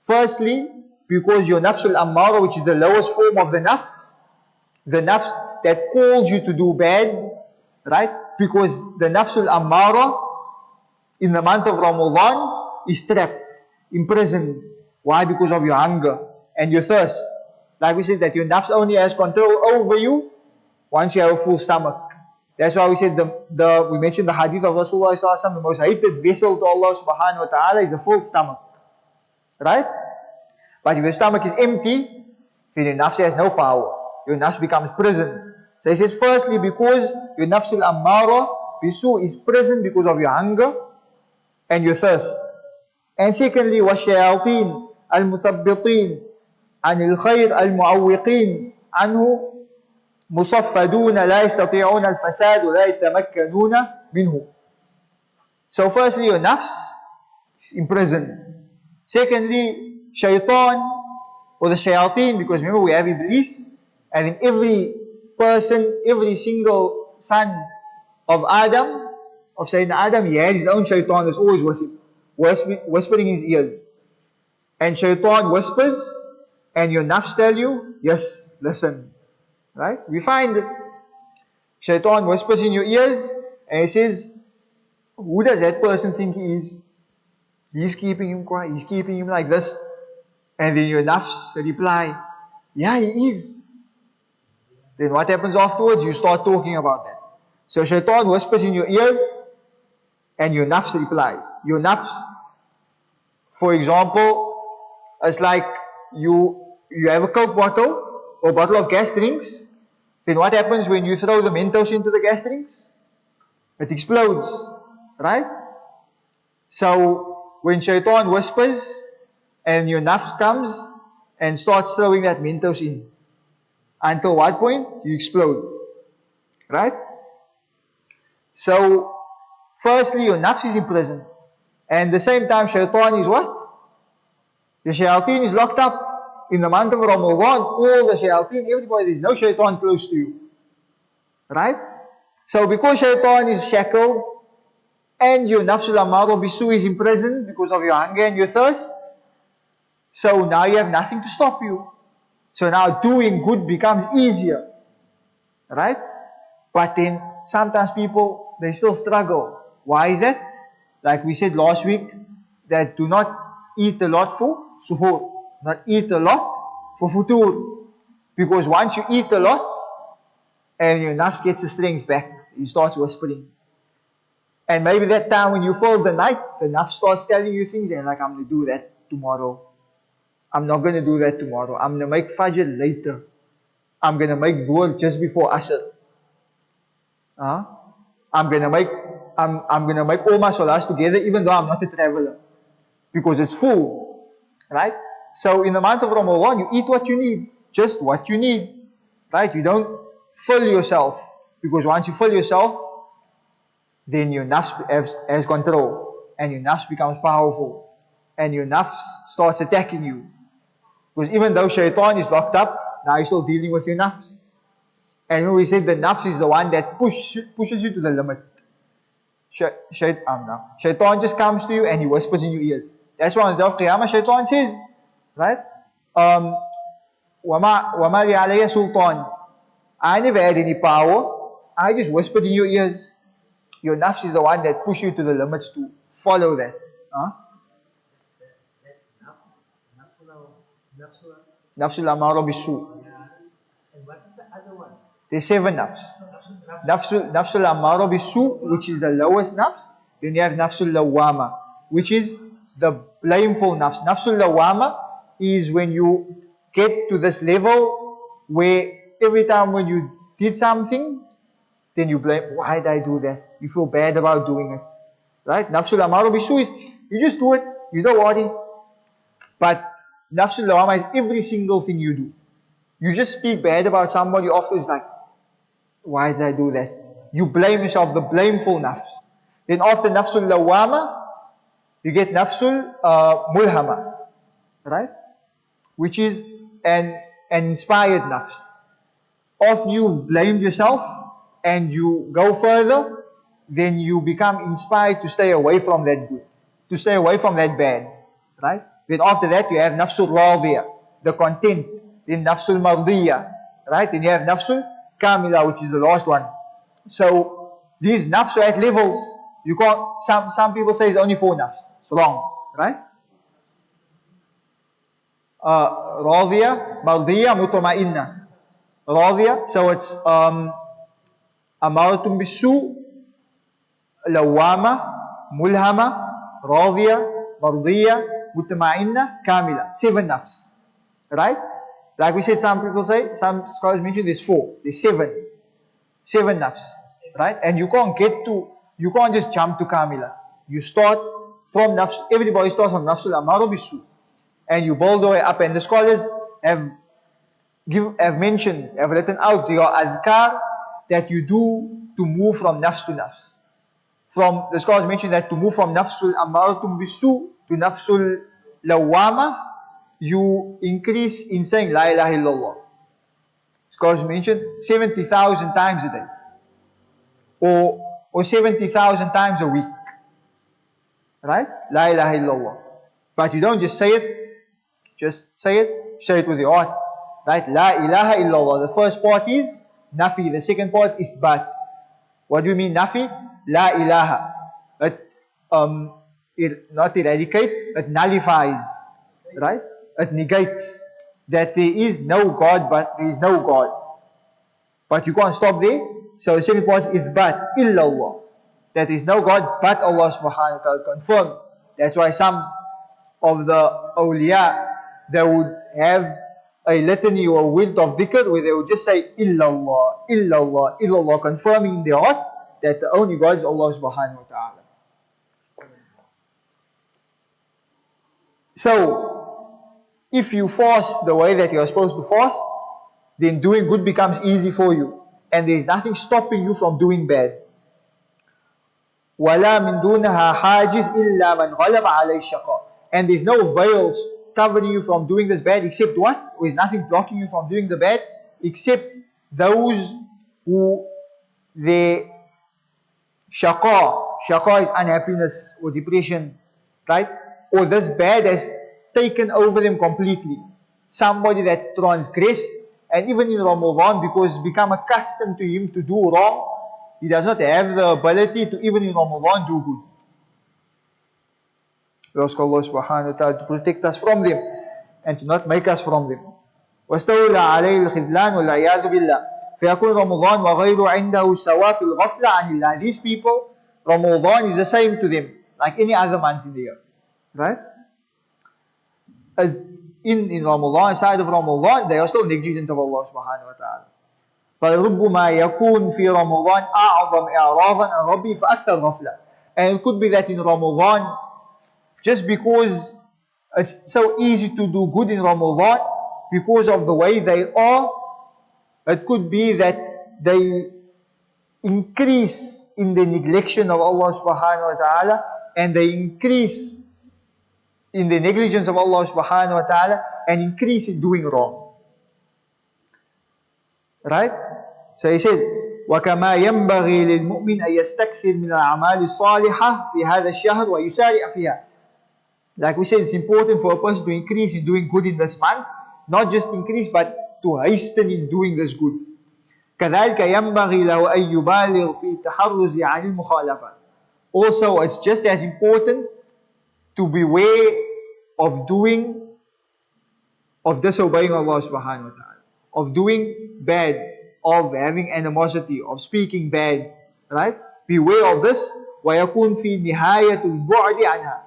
Firstly, because your nafs al-ammara, which is the lowest form of the nafs that calls you to do bad, right? Because the nafs al-ammara in the month of Ramadan is trapped, imprisoned. Why? Because of your hunger and your thirst. Like we said, that your nafs only has control over you once you have a full stomach. That's why we said we mentioned the hadith of Rasulullah sallallahu alaihi wasallam, the most hated vessel to Allah subhanahu wa ta'ala is a full stomach. Right? But if your stomach is empty, then your nafs has no power. Your nafs becomes prison. So he says, firstly, because your nafs al-ammara bisu is prison because of your hunger and your thirst. And secondly, وَالشَّيَاطِينَ الْمُثَبِّطِينَ عَنِ الْخَيْرِ الْمُعَوِّقِينَ عَنْهُ مُصَفَّدُونَ لَا يَسْتَطِيعُونَ الْفَسَادُ وَلَا يَتَمَكَّنُونَ مِنْهُ. So firstly, your nafs is imprisoned. Secondly, shaitan or the shayateen, because remember we have Iblis, and in every person, every single son of Adam, of Sayyidina Adam, he has his own shaitan that's always with him, whispering in his ears. And shaitan whispers, and your nafs tell you, yes, listen. Right? We find that shaitan whispers in your ears, and he says, who does that person think he is? He's keeping him quiet, he's keeping him like this. And then your nafs reply, yeah, he is. Then what happens afterwards? You start talking about that. So shaitan whispers in your ears, and your nafs replies. Your nafs, for example, is like you have a Coke bottle or bottle of gas drinks. Then what happens when you throw the Mentos into the gas drinks? It explodes, right? So when shaitan whispers and your nafs comes and starts throwing that Mentos in, until what point? You explode, right? So firstly, your nafs is in prison, and at the same time shaitan is what? The shayateen is locked up. in the month of Ramadan, all the shayateen, everybody, there's no shaitan close to you. Right? So because shaitan is shackled, and your nafsul amaro bisu is imprisoned because of your hunger and your thirst, so now you have nothing to stop you. So now doing good becomes easier. Right? But then sometimes people, they still struggle. Why is that? Like we said last week, that do not eat a lot for suhoor. Not eat a lot for futur. Because once you eat a lot, and your nafs gets the strength back, you start whispering. And maybe that time when you fall the night, the nafs starts telling you things, and like, I'm going to do that tomorrow. I'm not going to do that tomorrow. I'm going to make fajr later. I'm going to make dhuhr just before asr. I'm going to make all my salahs together, even though I'm not a traveler, because it's full, right? So in the month of Ramadan, you eat what you need, just what you need, right? You don't fill yourself, because once you fill yourself, then your nafs has control, and your nafs becomes powerful, and your nafs starts attacking you. Because even though shaitan is locked up, now you're still dealing with your nafs. And we said the nafs is the one that pushes you to the limit. Shaitan just comes to you and he whispers in your ears. That's why on the day of Qiyamah, shaitan says, right? وَمَا لِي عَلَيَّ sultan. I never had any power. I just whispered in your ears. Your nafs is the one that pushes you to the limits to follow that. Nafsul amara bisu. And what is the other one? There's 7 nafs. Nafsul amara bisu, which is the lowest nafs. Then you have nafsul lawama, which is the blameful nafs. Nafsul lawama is when you get to this level where every time when you did something, then you blame, why did I do that? You feel bad about doing it. Right? Nafsul amara bisu is, you just do it, you don't worry. But nafsul lawama is every single thing you do. You just speak bad about somebody, after it's like, why did I do that? You blame yourself, the blameful nafs. Then after nafsul lawama, you get nafsul mulhama, right? Which is an inspired nafs. After you blamed yourself and you go further, then you become inspired to stay away from that good, to stay away from that bad, right? Then after that you have nafsul radiyah, the content. Then nafsul mardiyah, right? Then you have nafsul kamila, which is the last one. So these nafs are at levels. You can't. Some people say it's only 4 nafs. It's wrong, right? Radiyah, mardiyah, mutma'inna. Radiyah, so it's amaratum bisu, lawama, mulhama, radiyah, mardiyah, mutma'inna, kamila. 7 nafs, right? Like we said, some people say, some scholars mention there's 4, there's 7 nafs, right? And you can't just jump to kamila. You start from nafs, everybody starts from nafsul amara bisu, and you build the way up. And the scholars have written out your adhkar that you do to move from nafs to nafs. From the scholars mention that to move from nafsul amaratum bisu to nafsul lawama, you increase in saying La ilaha illallah. Scholars mention 70,000 times a day, or 70,000 times a week, right? La ilaha illallah. But you don't just say it, say it with your heart, right? La ilaha illallah. The first part is nafi, the second part is ithbat. What do you mean nafi? La ilaha. It not eradicate, it nullifies, right? It negates that there is no God, but there is no God. But you can't stop there. So the second part is ithbat, illallah. That there is no God but Allah subhanahu wa ta'ala confirms. That's why some of the awliya, they would have a litany or a wilt of dhikr where they would just say illallah, illallah, illallah, confirming in their hearts that the only God is Allah subhanahu wa ta'ala. So, if you fast the way that you are supposed to fast, then doing good becomes easy for you. And there is nothing stopping you from doing bad. وَلَا مِن دُونَهَا حَاجِزْ إِلَّا مَنْ غَلَبَ عَلَيْهِ الشَّقَاءُ. And there is no veils covering you from doing this bad except what? Or is nothing blocking you from doing the bad except those who their shaqa is unhappiness or depression, right? Or this bad has taken over them completely. Somebody that transgressed, and even in Ramadan, because become accustomed to him to do wrong, he does not have the ability to even in Ramadan do good. We ask Allah subhanahu wa ta'ala to protect us from them and to not make us from them. واستولى عليه الخذلان والعياذ بالله فيكون رمضان وغيره عنده سواء في الغفلة عن الله. These people, Ramadan is the same to them like any other month in the year, right? In Ramadan, aside of Ramadan, they are still negligent of Allah subhanahu wa ta'ala. فَرُبُّمَا يَكُونُ فِي رَمَضَانِ أَعْظَمْ إِعْرَاضًا عَنْ رَبِّهِ فَأَكْثَرْ غَفْلًا. And it could be that in Ramadan, just because it's so easy to do good in Ramadan, because of the way they are, it could be that they increase in the neglection of Allah subhanahu wa ta'ala, and they increase in the negligence of Allah subhanahu wa ta'ala, and increase in doing wrong. Right? So he says, وَكَمَا يَنْبَغِي لِلْمُؤْمِنِ أَن يَسْتَكْثِرْ مِنَ الْأَعْمَالِ الصَّالِحَةِ فِي هَذَا الشَّهْرِ وَيُسَارِعَ فِيهَا. Like we said, it's important for a person to increase in doing good in this month, not just increase, but to hasten in doing this good. كَذَلِكَ يَنْبَغِي لَهُ أَن يُبَالِغْ فِي التَّحَرُّزِ عَنِ الْمُخَالَفَةِ. Also, it's just as important to beware of disobeying Allah subhanahu wa ta'ala, of doing bad, of having animosity, of speaking bad, right? Beware of this. وَيَكُونْ فِي نِهَايَةُ الْبُعْدِ عَنْهَا.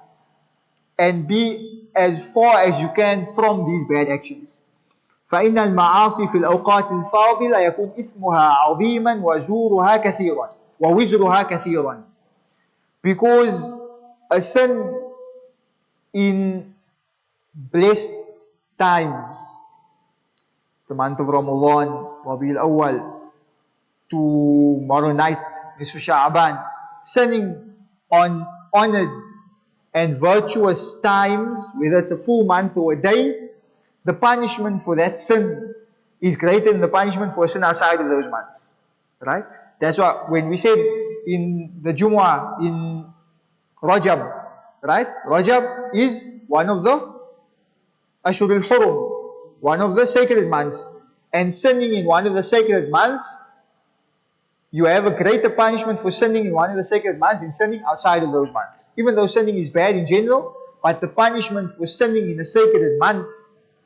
And be as far as you can from these bad actions. فإن المعاصي في الأوقات الفاضلة يكون إثمها عظيما وزورها كثيرا ووزرها كثيرا. Because a sin in blessed times, the month of Ramadan, Rabiul Awwal, tomorrow night, Nisfu Sha'ban, sinning on honored and virtuous times, whether it's a full month or a day, the punishment for that sin is greater than the punishment for a sin outside of those months. Right? That's why when we said in the Jumu'ah, in Rajab, right? Rajab is one of the Ashur al-Hurum, one of the sacred months. And sinning in one of the sacred months, you have a greater punishment for sinning in one of the sacred months than sinning outside of those months. Even though sinning is bad in general, but the punishment for sinning in a sacred month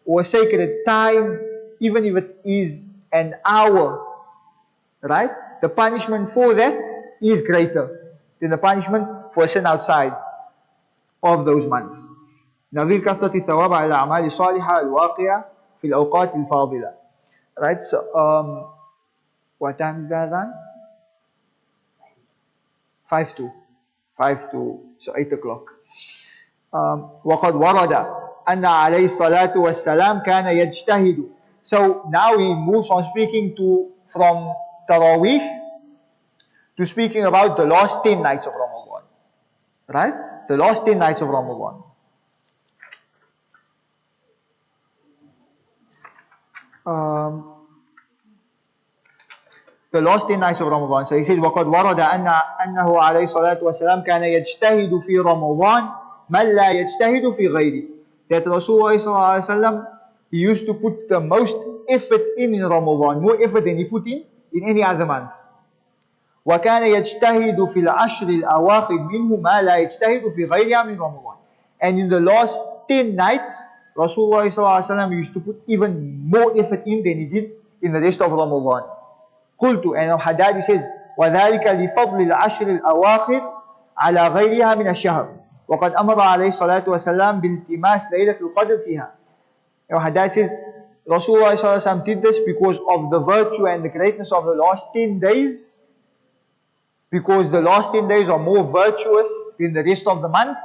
or a sacred time, even if it is an hour, right? The punishment for that is greater than the punishment for a sin outside of those months. نظير كثرة الثواب على الأعمال الصالحة الواقعة في الأوقات الفاضلة. Right? So, what time is that then? 5 to, so 8 o'clock. وقد ورد أن عليه الصلاة والسلام كان يجتهد. So now he moves from speaking from Taraweeh to speaking about the last 10 nights of Ramadan. Right? The last 10 nights of Ramadan. The last 10 nights of Ramadan. So he says, وَقَدْ وَرَدَ أَنَّهُ عَلَيْهِ الصَّلَاةُ وَالسَّلَامُ كَانَ يَجْتَهِدُ فِي رَمَضَانِ مَنْ لَا يَجْتَهِدُ فِي غَيْرِهِ. That Rasulullah he used to put the most effort in Ramadan, more effort than he put in any other months. وَكَانَ يَجْتَهِدُ فِي الْعَشْرِ الْأَوَاخِرِ مِنْهُ مَا لَا يَجْتَهِدُ فِي غَيْرِهَا مِنْ رَمَضَانِ. And in the last 10 nights, Rasulullah used to put even more effort in than he did in the rest of Ramadan. قلت, and Haddad says, وذلك لفضل العشر الأواخر على غيرها من الشهر وقد أمر عليه الصلاة والسلام بالتماس ليلة القدر فيها. Haddad says, Rasulullah did this because of the virtue and the greatness of the last 10 days, because the last 10 days are more virtuous than the rest of the month,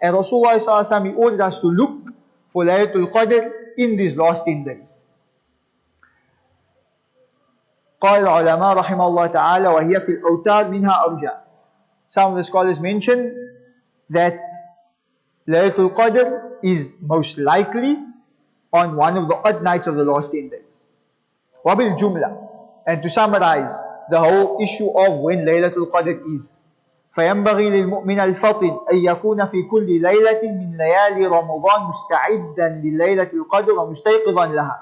and Rasulullah he ordered us to look for Laylatul Qadr in these last 10 days. قال العلماء رحمه الله تعالى وهي في الأوتار منها أرجع. Some of the scholars mention that Laylatul Qadr is most likely on one of the odd nights of the last 10 days. Wabil Jumla. And to summarize the whole issue of when Laylatul Qadr is. فينبغي للمؤمن الفطن أن يكون في كل ليلة من ليالي رمضان مستعدا لليلة القدر ومستيقظا لها.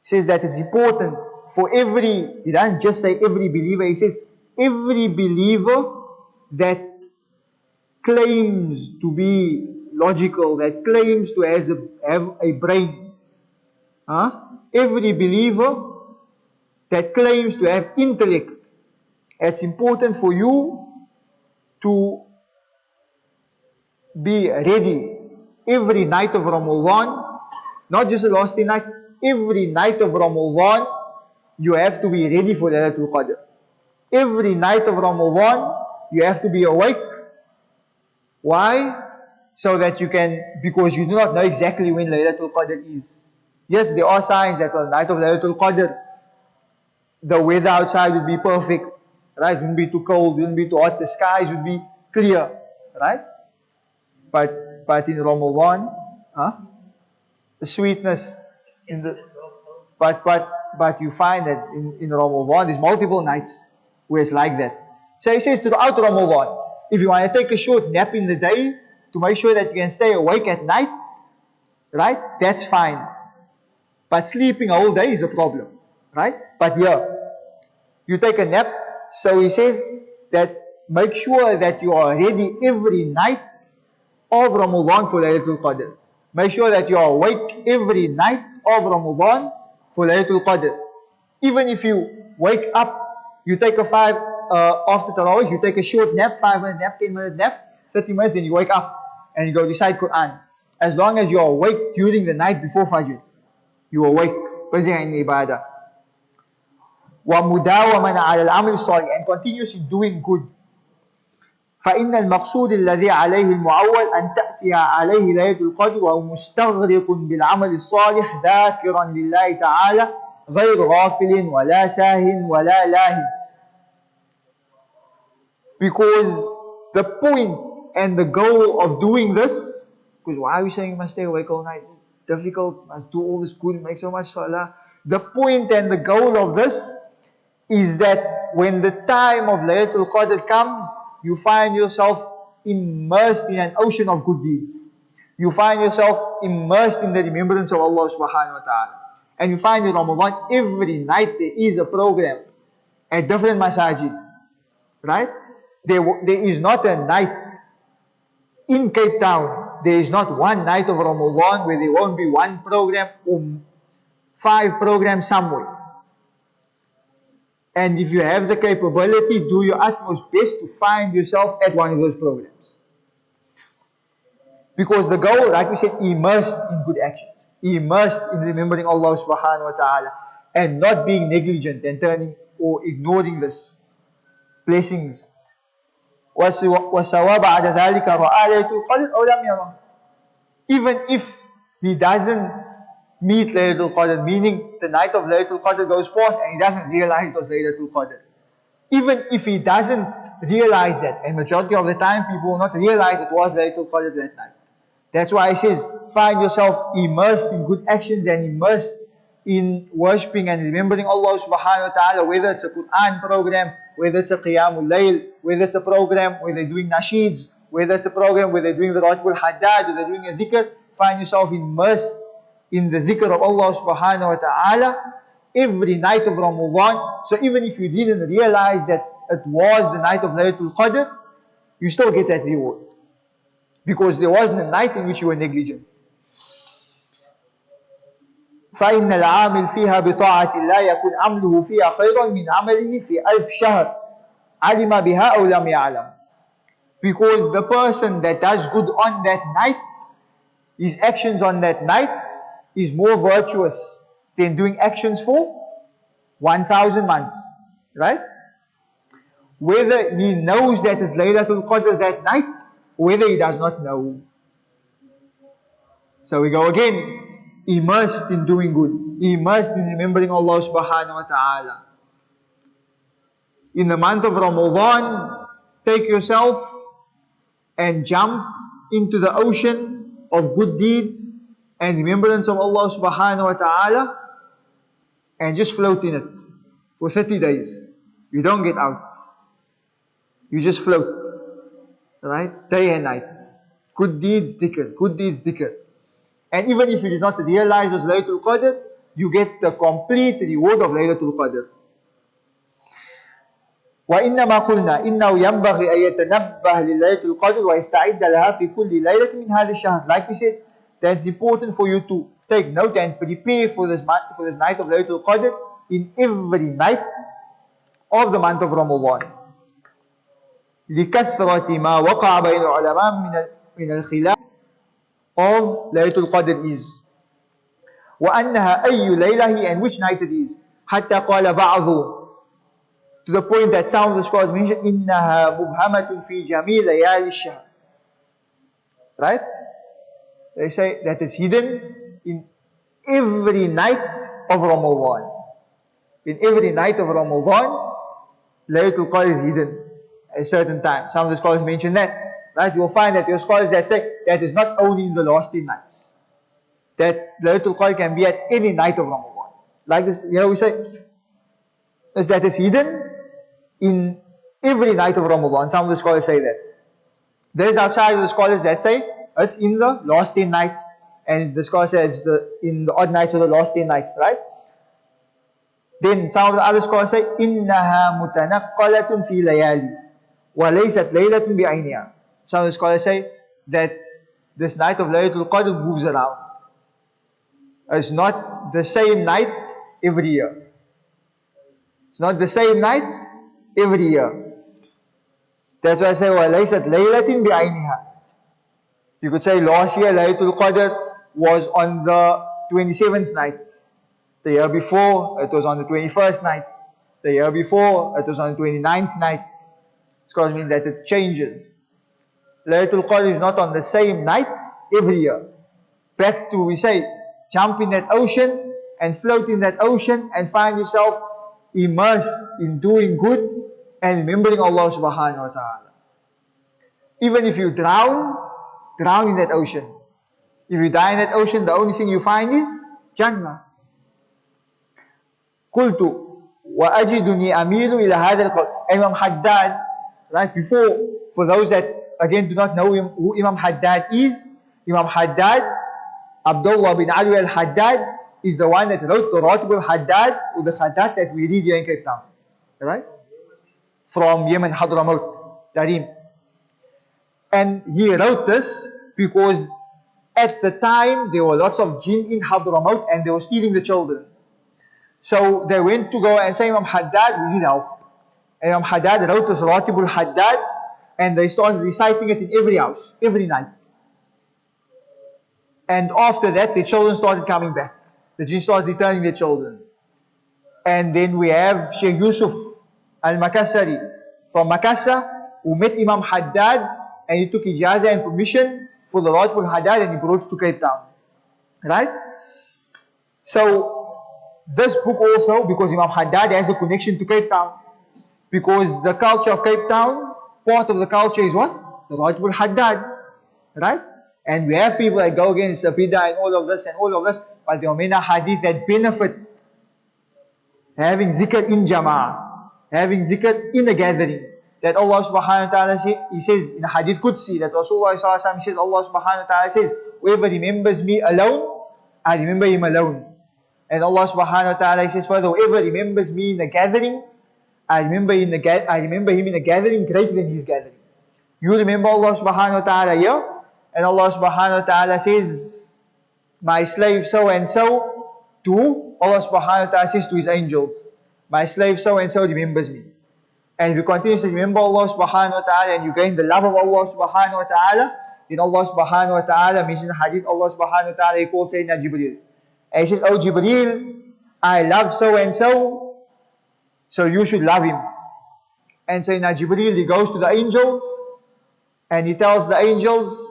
He says that it's important for every, he doesn't just say every believer, he says every believer that claims to be logical, that claims to have a brain. Every believer that claims to have intellect, it's important for you to be ready every night of Ramadan, not just the last 10 nights, every night of Ramadan, you have to be ready for Laylatul Qadr. Every night of Ramadan, you have to be awake. Why? So that you can, because you do not know exactly when Laylatul Qadr is. Yes, there are signs that on the night of Laylatul Qadr, the weather outside would be perfect, right? It wouldn't be too cold, it wouldn't be too hot, the skies would be clear, right? But in Ramadan, the sweetness in the but you find that in Ramadan there's multiple nights where it's like that. So he says throughout Ramadan, if you want to take a short nap in the day to make sure that you can stay awake at night, right? That's fine. But sleeping a whole day is a problem, right? But you take a nap. So he says that make sure that you are ready every night of Ramadan for Laylatul Qadr. Make sure that you are awake every night of Ramadan for Laylatul Qadr. Even if you wake up, you take a after Tarawih, you take a short nap, 5-minute nap, 10-minute nap, 30 minutes, and you wake up and you go recite Quran. As long as you are awake during the night before Fajr, you are awake, busy in ibadah. وَمُدَاوَمًا عَلَى الْعَمْلِ الصَّالِحِ, and continuously doing good. فإن المقصود الذي عليه المعول أن تأتي عليه ليلة القدر وهو مستغرق بالعمل الصالح ذاكرا لله تعالى غير غافل ولا ساهٍ ولا لاهٍ. Because the point and the goal of doing this, because why are we saying you must stay awake all night? It's difficult, must do all this good, make so much salah. The point and the goal of this is that when the time of Laylatul Qadr comes, you find yourself immersed in an ocean of good deeds. You find yourself immersed in the remembrance of Allah subhanahu wa ta'ala. And you find in Ramadan, every night there is a program at different masajid. Right? There is not a night in Cape Town, there is not one night of Ramadan where there won't be one program or 5 programs somewhere. And if you have the capability, do your utmost best to find yourself at one of those programs. Because the goal, like we said, immersed in good actions, immersed in remembering Allah subhanahu wa ta'ala, and not being negligent and turning or ignoring this blessings. وَسَوَى بَعْدَ ذَلِكَ رَآ لَيْلَةُ الْقَدْرِ أَوْ لَمْ يَرَهُ. Even if he doesn't meet Laylatul Qadr, meaning the night of Laylatul Qadr goes past and he doesn't realize it was Laylatul Qadr. Even if he doesn't realize that, and majority of the time people will not realize it was Laylatul Qadr that night. That's why he says, find yourself immersed in good actions and immersed in worshipping and remembering Allah subhanahu wa ta'ala, whether it's a Quran program, whether it's a Qiyamul Layl, whether it's a program where they're doing nasheeds, whether it's a program where they're doing the Ratbul Haddad, or they're doing a dhikr, find yourself immersed in the dhikr of Allah subhanahu wa ta'ala every night of Ramadan. So even if you didn't realize that it was the night of Laylatul Qadr, you still get that reward. Because there wasn't a night in which you were negligent. فإن العامل فيها بطاعة الله يكون عمله فيها خيرا من عمله في 1000 شهر علم بها أو لم يعلم. Because the person that does good on that night, his actions on that night is more virtuous than doing actions for 1000 months. Right? Whether he knows that it's Laylatul Qadr that night, or whether he does not know. So we go again. Immersed in doing good, immersed in remembering Allah subhanahu wa ta'ala. In the month of Ramadan, take yourself and jump into the ocean of good deeds and remembrance of Allah subhanahu wa ta'ala, and just float in it for 30 days. You don't get out. You just float. Right? Day and night. Good deeds dhikr. Good deeds dhikr. And even if you did not realize it was Laylatul Qadr, you get the complete reward of Laylatul Qadr. وإنما قلنا إنه ينبغي أن يتنبه لليلة القدر ويستعد لها في كل ليلة من هذا الشهر. Like we said, that's important for you to take note and prepare for this night of Laylatul Qadr in every night of the month of Ramadan. لكثرة ما وقع بين العلماء من الخلاف of Laylatul Qadr is. وأنها أي ليلة, and which night it is. حتى قال بعضهم, to the point that some of the scholars mention إنها مبهمة في جميع ليالي الشهر. Right? They say that is hidden in every night of Ramadan. In every night of Ramadan, Laylatul Qadr is hidden at a certain time. Some of the scholars mention that. Right? You will find that there are scholars that say that is not only in the last 10 nights. That Laylatul Qadr can be at any night of Ramadan. Like this, we say, is that is hidden in every night of Ramadan. Some of the scholars say that. There is outside of the scholars that say it's in the last 10 nights, and the scholar says in the odd nights of the last 10 nights, right? Then some of the other scholars say إنها متنقلة في ليالي وليست ليلة بعينها. Some of the scholars say that this night of Laylatul Qadr moves around. It's not the same night every year. It's not the same night every year. That's why I say وَلَيْسَتْ لَيْلَةٍ بِعَيْنِهَا. You could say last year Laylatul Qadr was on the 27th night. The year before it was on the 21st night. The year before it was on the 29th night. Scholars mean that it changes. Laylatul Qadr is not on the same night every year. Back to, we say, jump in that ocean and float in that ocean and find yourself immersed in doing good and remembering Allah subhanahu wa ta'ala. Even if you drown in that ocean. If you die in that ocean, the only thing you find is Jannah. قلت وأجدني أميل إلى هذا القول. Imam Haddad, right before, for those that again do not know who Imam Haddad is, Imam Haddad, Abdullah bin Ali al-Haddad, is the one that wrote the Ratib al-Haddad, or the Haddad that we read here in Cape Town. Right? From Yemen, Hadramaut, Tarim. And he wrote this because at the time there were lots of jinn in Hadramaut and they were stealing the children. So they went to go and say, Imam Haddad, we need help. And Imam Haddad wrote this Ratib al-Haddad, and they started reciting it in every house, every night. And after that, the children started coming back. The jinn started returning their children. And then we have Sheikh Yusuf al-Makassari from Makassar, who met Imam Haddad, and he took ijazah and permission for the Ratib al-Haddad, and he brought it to Cape Town. Right? So, this book also, because Imam Haddad has a connection to Cape Town, because the culture of Cape Town, part of the culture is what? The Ratib al-Haddad. Right? And we have people that go against Bidah and all of this, but there are many hadith that benefit having dhikr in jama'ah, having dhikr in a gathering. That Allah subhanahu wa ta'ala He says in a hadith Qudsi, that Rasulullah sallallahu alaihi wasallam says, Allah subhanahu wa ta'ala says, whoever remembers me alone, I remember him alone. And Allah subhanahu wa ta'ala says further, whoever remembers me in a gathering, I remember him in a gathering greater than his gathering. You remember Allah subhanahu wa ta'ala here, and Allah subhanahu wa ta'ala says, my slave so and so, to Allah subhanahu wa ta'ala says to His angels, my slave so and so remembers me. And if you continuously remember Allah subhanahu wa ta'ala and you gain the love of Allah subhanahu wa ta'ala, then Allah subhanahu wa ta'ala mentions in the hadith, Allah subhanahu wa ta'ala, He calls Sayyidina Jibreel. And He says, oh Jibreel, I love so and so, so you should love him. And Sayyidina Jibreel, he goes to the angels and he tells the angels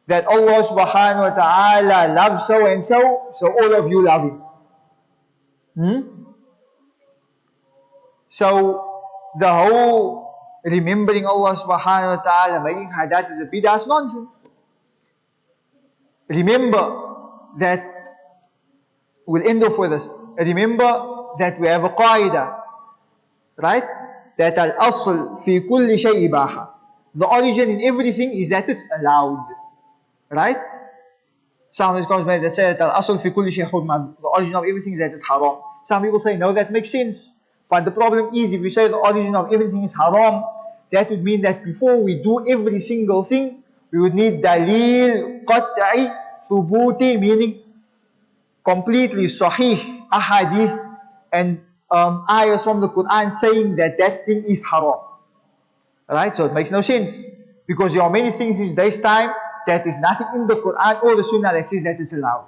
that Allah subhanahu wa ta'ala loves so and so, so all of you love him. So the whole remembering Allah subhanahu wa ta'ala, making hadat is a bid'ah, is nonsense. remember that, we'll end off with this. Remember that we have a qaida, right? That al-asl fi kulli shay ibaha. The origin in everything is that it's allowed, right? Some of these comments that say that al-asl fi kulli shay hurma. The origin of everything is that it's haram. Some people say, no, that makes sense. But the problem is, if we say the origin of everything is haram, that would mean that before we do every single thing, we would need dalil, qat'i, thubuti, meaning completely sahih, ahadith, and ayahs from the Quran saying that that thing is haram. Right? So it makes no sense. Because there are many things in today's time that is nothing in the Quran or the Sunnah that says that it's allowed.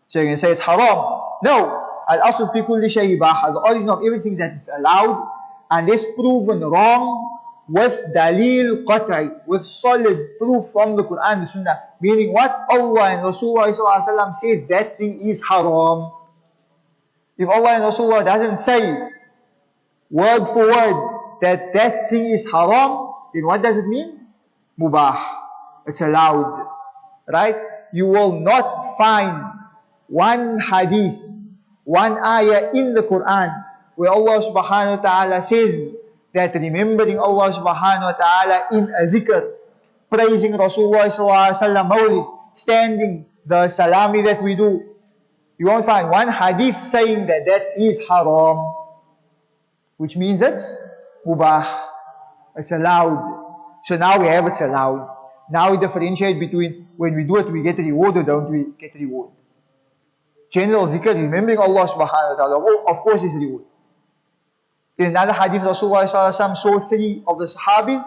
So you're going to say it's haram. No. Al-asl fi kulli shay ibaha. The origin of everything that is allowed, unless proven wrong with dalil qat'i, with solid proof from the Quran and the Sunnah. Meaning what Allah and Rasulullah says that thing is haram. If Allah and Rasulullah doesn't say word for word that that thing is haram, then what does it mean? Mubah. It's allowed. Right? You will not find one hadith, one ayah in the Quran where Allah subhanahu wa ta'ala says that remembering Allah subhanahu wa ta'ala in a dhikr, praising Rasulullah sallallahu alaihi wasallam, mawlid, standing, the salami that we do, you won't find one hadith saying that that is haram, which means it's mubah, it's allowed. So now we have it's allowed. Now we differentiate between when we do it, we get a reward or don't we get a reward. General dhikr, remembering Allah subhanahu wa ta'ala, of course is reward. In another hadith, Rasulullah saw 3 of the Sahabis,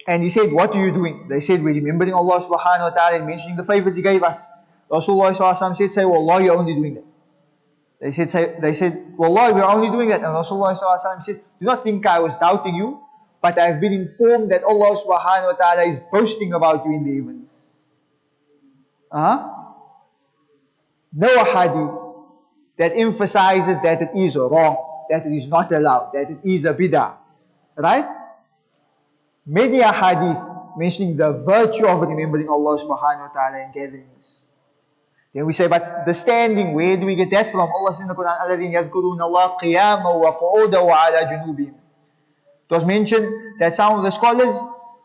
and he said, what are you doing? They said, we're remembering Allah subhanahu wa ta'ala and mentioning the favors He gave us. Rasulullah said, say, Wallah, you're only doing that. They said, Wallah, we're only doing that. And Rasulullah said, do not think I was doubting you, but I have been informed that Allah subhanahu wa ta'ala is boasting about you in the heavens. No hadith that emphasizes that it is wrong, that it is not allowed, that it is a bid'ah. Right? Many hadith mentioning the virtue of remembering Allah subhanahu wa ta'ala in gatherings. Then we say, but the standing, where do we get that from? Allah says in the Quran, الَّذِينَ يَذْكُرُونَ اللَّهَ قِيَامًا وَقُعُودًا وَعَلَى جُنُوبِهِمْ. It was mentioned that some of the scholars,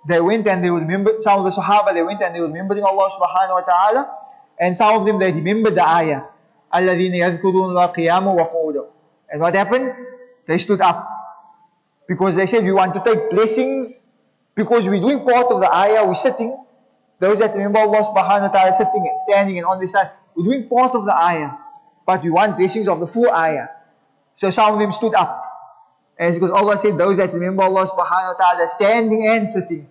they went and they would remember, some of the Sahaba, they went and they were remembering Allah subhanahu wa ta'ala, and some of them, they remembered the ayah, الَّذِينَ يَذْكُرُونَ اللَّهَ قِيَامًا وَقُعُودًا. And what happened? They stood up. Because they said, we want to take blessings, because we're doing part of the ayah, we're sitting. Those that remember Allah subhanahu wa ta'ala sitting and standing and on this side, we're doing part of the ayah, but we want blessings of the full ayah. So some of them stood up. And it's because Allah said, those that remember Allah subhanahu wa ta'ala standing and sitting.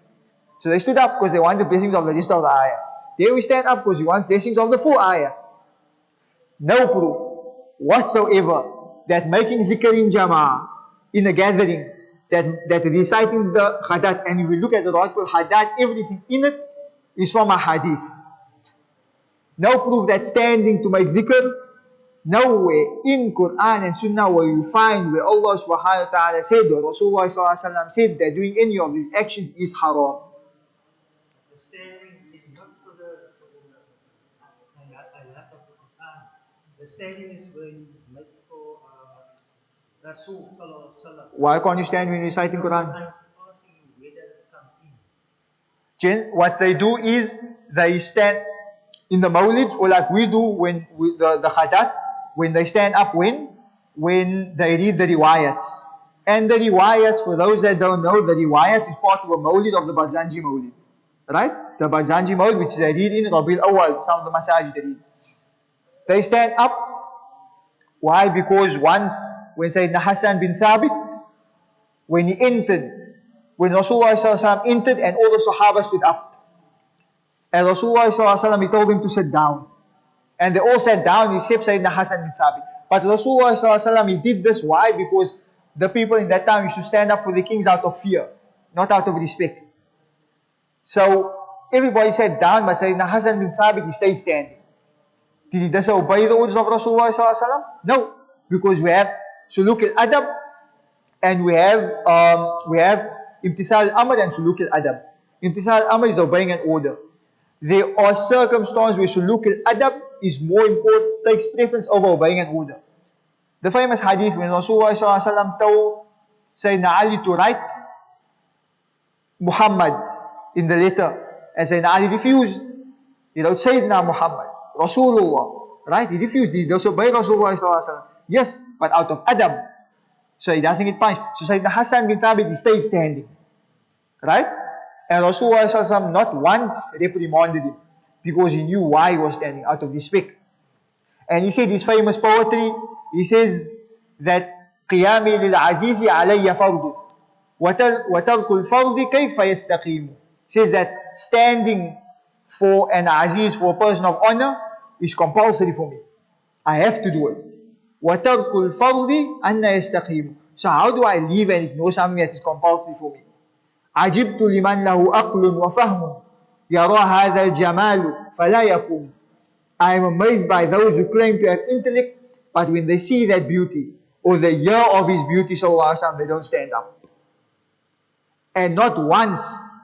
So they stood up because they want the blessings of the rest of the ayah. There we stand up because we want blessings of the full ayah. No proof whatsoever that making dhikr in jama'ah, in a gathering, that reciting the hadat, and if we look at the rightful hadat, everything in it is from a hadith. No proof that standing to make dhikr, nowhere in Quran and Sunnah where you find where Allah subhanahu wa ta'ala said, or Rasulullah sallallahu alaihi wasallam said that doing any of these actions is haram. The standing is not for the ayat of the Quran. The standing is when make for Rasul sallallahu alaihi wasallam. Why can't you stand when you're reciting Quran? I'm asking you, where does it come in? What they do is they stand in the mawlids, or like we do when the hadat, when they stand up, when they read the riwayats. And the riwayats, for those that don't know, the riwayats is part of a mawlid of the Barzanji mawlid. Right? The Barzanji mawlid, which they read in Rabiul Awwal, some of the masajid they read. They stand up. Why? Because once, when Sayyidina Hassan bin Thabit, when he entered, when Rasulullah ﷺ entered and all the Sahaba stood up, and Rasulullah ﷺ, he told them to sit down. And they all sat down except Sayyidina Hassan bin Thabit. But Rasulullah ﷺ, he did this. Why? Because the people in that time used to stand up for the kings out of fear, not out of respect. So everybody sat down, but Sayyidina Hassan bin Thabit, he stayed standing. Did he disobey the orders of Rasulullah ﷺ? No. Because we have suluk al-adab, and we have imtithal al-amr and suluk al-adab. Imtithal al-amr is obeying an order. there are circumstances where suluk al-adab is more important, takes preference over obeying an order. The famous hadith when Rasulullah ﷺ told Sayyidina Ali to write Muhammad in the letter, and Sayyidina Ali refused. He wrote Sayyidina Muhammad, Rasulullah, right? He refused. He disobeyed Rasulullah ﷺ. Yes, but out of adab, so he doesn't get punished. So Sayyidina Hassan bin Thabit, he stayed standing, right? And Rasulullah ﷺ not once reprimanded him because he knew why he was standing, out of respect. And he said his famous poetry, he says that قيامي للعزيز علي فرض وترك الفرض كيف يستقيم. He says that standing for an aziz, for a person of honor, is compulsory for me. I have to do it. وترك الفرض أن يستقيم. So how do I leave and ignore something that is compulsory for me? عجبت لمن له عقل وفهم يرى هذا الجمال فلا يقوم. I am amazed by those who claim to have intellect, but when they see that beauty, or the year of his beauty, sallallahu alaihi wasallam, they don't stand up. And not once,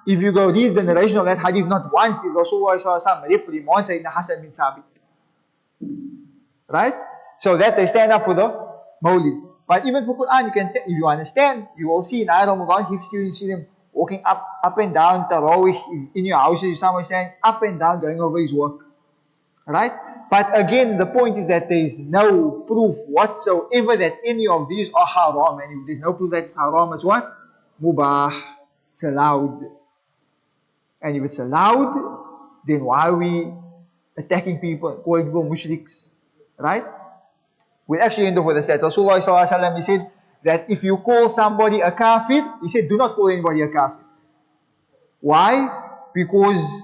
if you go read the narration of that hadith, not once did Rasulullah sallallahu alaihi wasallam reprimand Sayyidina Hassan bin Thabit. Right? So that they stand up for the mawlis. But even for Quran, you can say, if you understand, you will see in Ayah Ramadan, if you see them walking up and down, tarawih, in your houses, someone saying up and down, going over his work. Right? But again, the point is that there is no proof whatsoever that any of these are haram. And if there's no proof that it's haram, it's what? Mubah. It's allowed. And if it's allowed, then why are we attacking people, calling people mushriks? Right? We'll actually end off with a stat. Rasulullah sallallahu alaihi wasallam, he said that if you call somebody a kafir, he said do not call anybody a kafir. Why? Because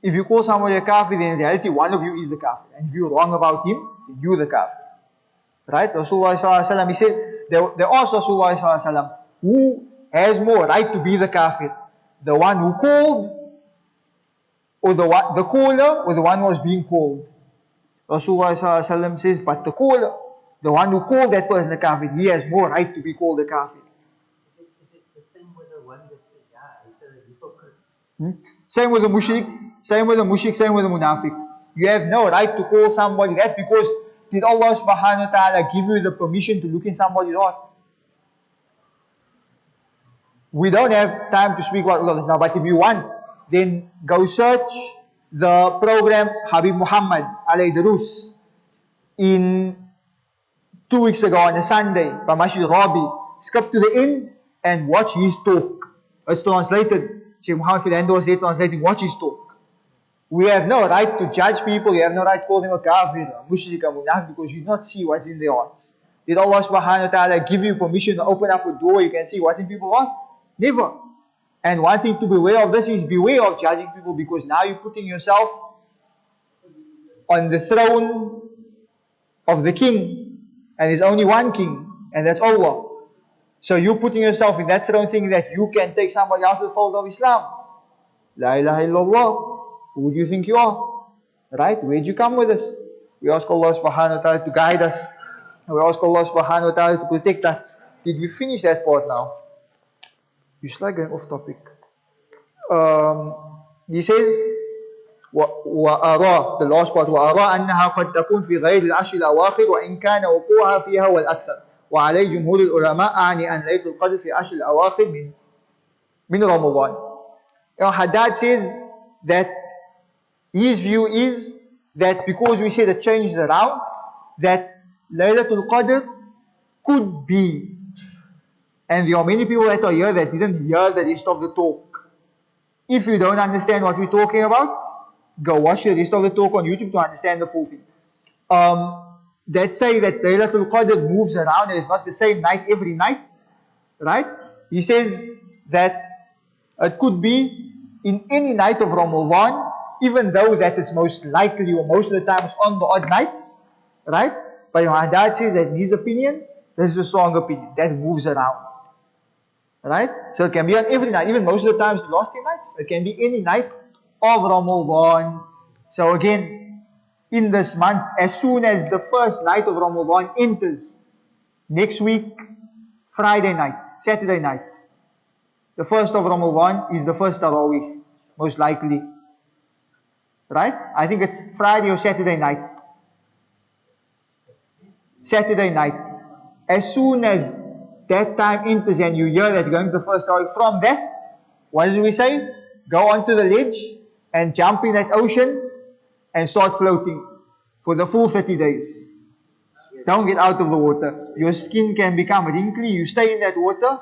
if you call somebody a kafir, then in reality one of you is the kafir. And if you're wrong about him, then you're the kafir. Right? Rasulullah sallallahu alaihi wasallam, he says, they asked Rasulullah sallallahu alaihi wasallam, who has more right to be the kafir? The one who called, or the caller, or the one who was being called? Rasulullah sallallahu alaihi wasallam says, but the caller, the one who called that person a kafir, he has more right to be called a kafir. Is it the same with the one that said, yeah, he's a hypocrite? Same with the mushrik, same with the munafiq. You have no right to call somebody that, because did Allah subhanahu wa ta'ala give you the permission to look in somebody's heart? We don't have time to speak about all of this now, but if you want, then go search the program Habib Muhammad alayhi Darus in 2 weeks ago on a Sunday by Masjid Rabi. Skip to the end and watch his talk. It's translated. Sheikh Muhammad Philando was there translating. Watch his talk. We have no right to judge people. We have no right to call them a kafir, a mushrik, a munafiq, because you do not see what's in their hearts. Did Allah subhanahu wa ta'ala give you permission to open up a door you can see what's in people's hearts? Never. And one thing to beware of this is beware of judging people, because now you're putting yourself on the throne of the king, and there's only one king, and that's Allah. So you're putting yourself in that throne thinking that you can take somebody out of the fold of Islam. La ilaha illallah. Who do you think you are? Right? Where did you come with this? We ask Allah subhanahu wa ta'ala to guide us. We ask Allah subhanahu wa ta'ala to protect us. Did we finish that part now? You're slightly going off topic. He says, وأرى, the last part, وأرى أنها قد تكون في غير العشر الأواخر وإن كان وقوعها فيها هو الأكثر وعليه جمهور العلماء أعني أن ليلة القدر في عشر الأواخر من رمضان. Haddad says that his view is that because we say the change is around, that Laylatul Qadr could be. And there are many people that are here that didn't hear the rest of the talk. If you don't understand what we're talking about, go watch the rest of the talk on YouTube to understand the full thing. That say that Laylatul Qadr moves around and it's not the same night every night. Right? He says that it could be in any night of Ramadan, even though that is most likely or most of the time it's on the odd nights. Right? But Haddad says that in his opinion, this is a strong opinion, that moves around. Right? So it can be on every night, even most of the times the last 10 nights. It can be any night of Ramadan. So again, in this month, as soon as the first night of Ramadan enters, next week, Friday night, Saturday night, the first of Ramadan is the first Taraweeh, most likely. right? I think it's Friday or Saturday night. Saturday night. As soon as that time enters and you hear that going to the first story, from that, what do we say? Go onto the ledge and jump in that ocean and start floating for the full 30 days. Don't get out of the water. Your skin can become wrinkly. You stay in that water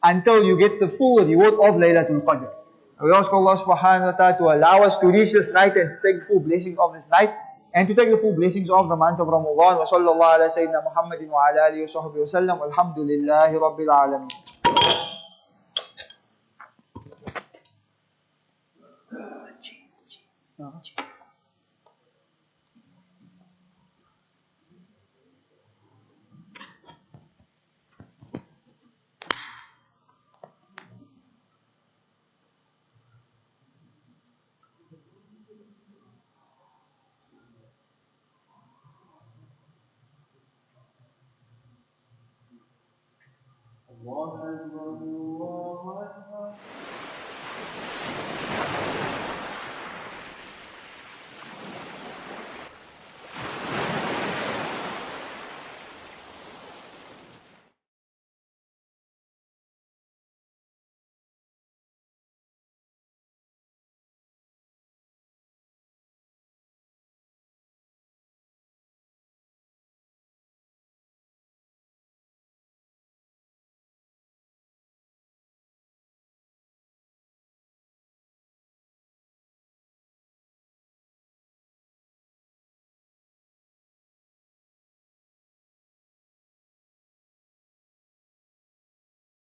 until you get the full reward of Laylatul Qadr. We ask Allah subhanahu wa ta'ala to allow us to reach this night and to take the full blessings of this night and to take the full blessings of the month of Ramadan. Wa sallallahu ala sayyidina Muhammadin wa ala alihi wa sahbihi wa sallam. Alhamdulillahi rabbil alameen. الله أكبر